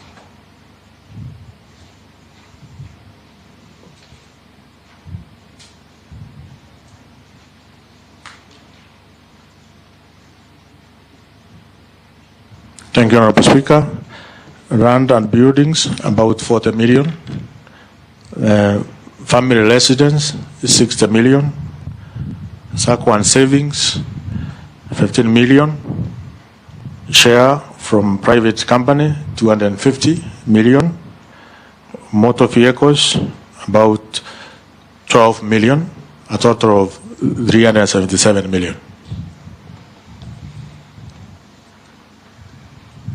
[SPEAKER 3] Thank you, Honorable Speaker. Land and buildings, about 40 million. Family residence, 60 million. SACCO and savings, 15 million. Share from private company, 250 million. Motor vehicles, about 12 million. A total of 377 million.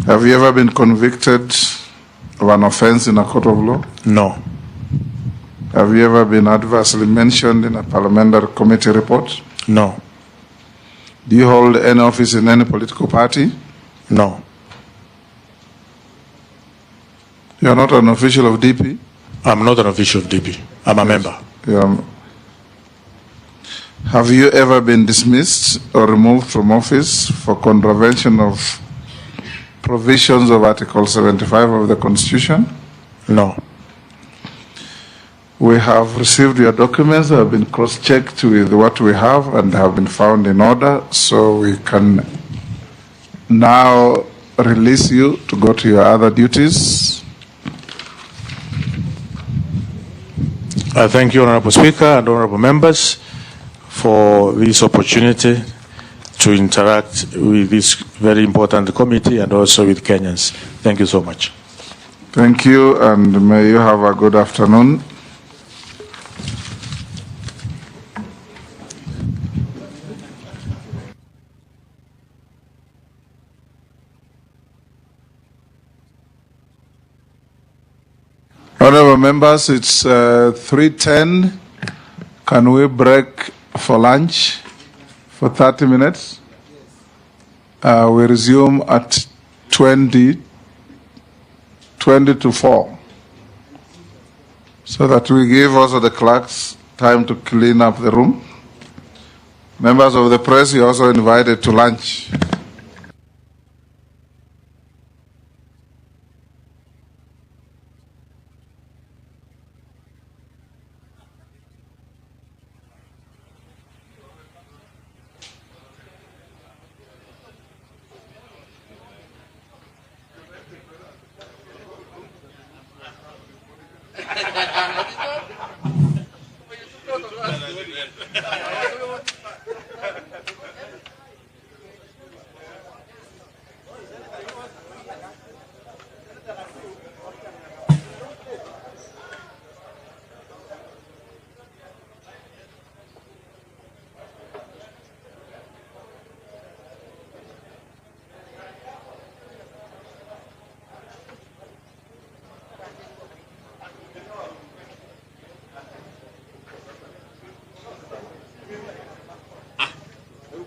[SPEAKER 2] Have you ever been convicted of an offense in a court of law?
[SPEAKER 3] No.
[SPEAKER 2] Have you ever been adversely mentioned in a parliamentary committee report?
[SPEAKER 3] No.
[SPEAKER 2] Do you hold any office in any political party?
[SPEAKER 3] No.
[SPEAKER 2] You are not an official of DP?
[SPEAKER 3] I'm not an official of DP. I'm a member.
[SPEAKER 2] Have you ever been dismissed or removed from office for contravention of provisions of Article 75 of the Constitution?
[SPEAKER 3] No.
[SPEAKER 2] We have received your documents, they have been cross-checked with what we have and have been found in order, so we can now release you to go to your other duties.
[SPEAKER 3] I thank you, Honorable Speaker and Honorable Members, for this opportunity to interact with this very important committee and also with Kenyans. Thank you so much.
[SPEAKER 2] Thank you, and may you have a good afternoon. Honorable members, it's 3:10. Can we break for lunch for 30 minutes? We resume at 20 to 4. so that we give also the clerks time to clean up the room. Members of the press, you're also invited to lunch.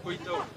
[SPEAKER 1] Ruto.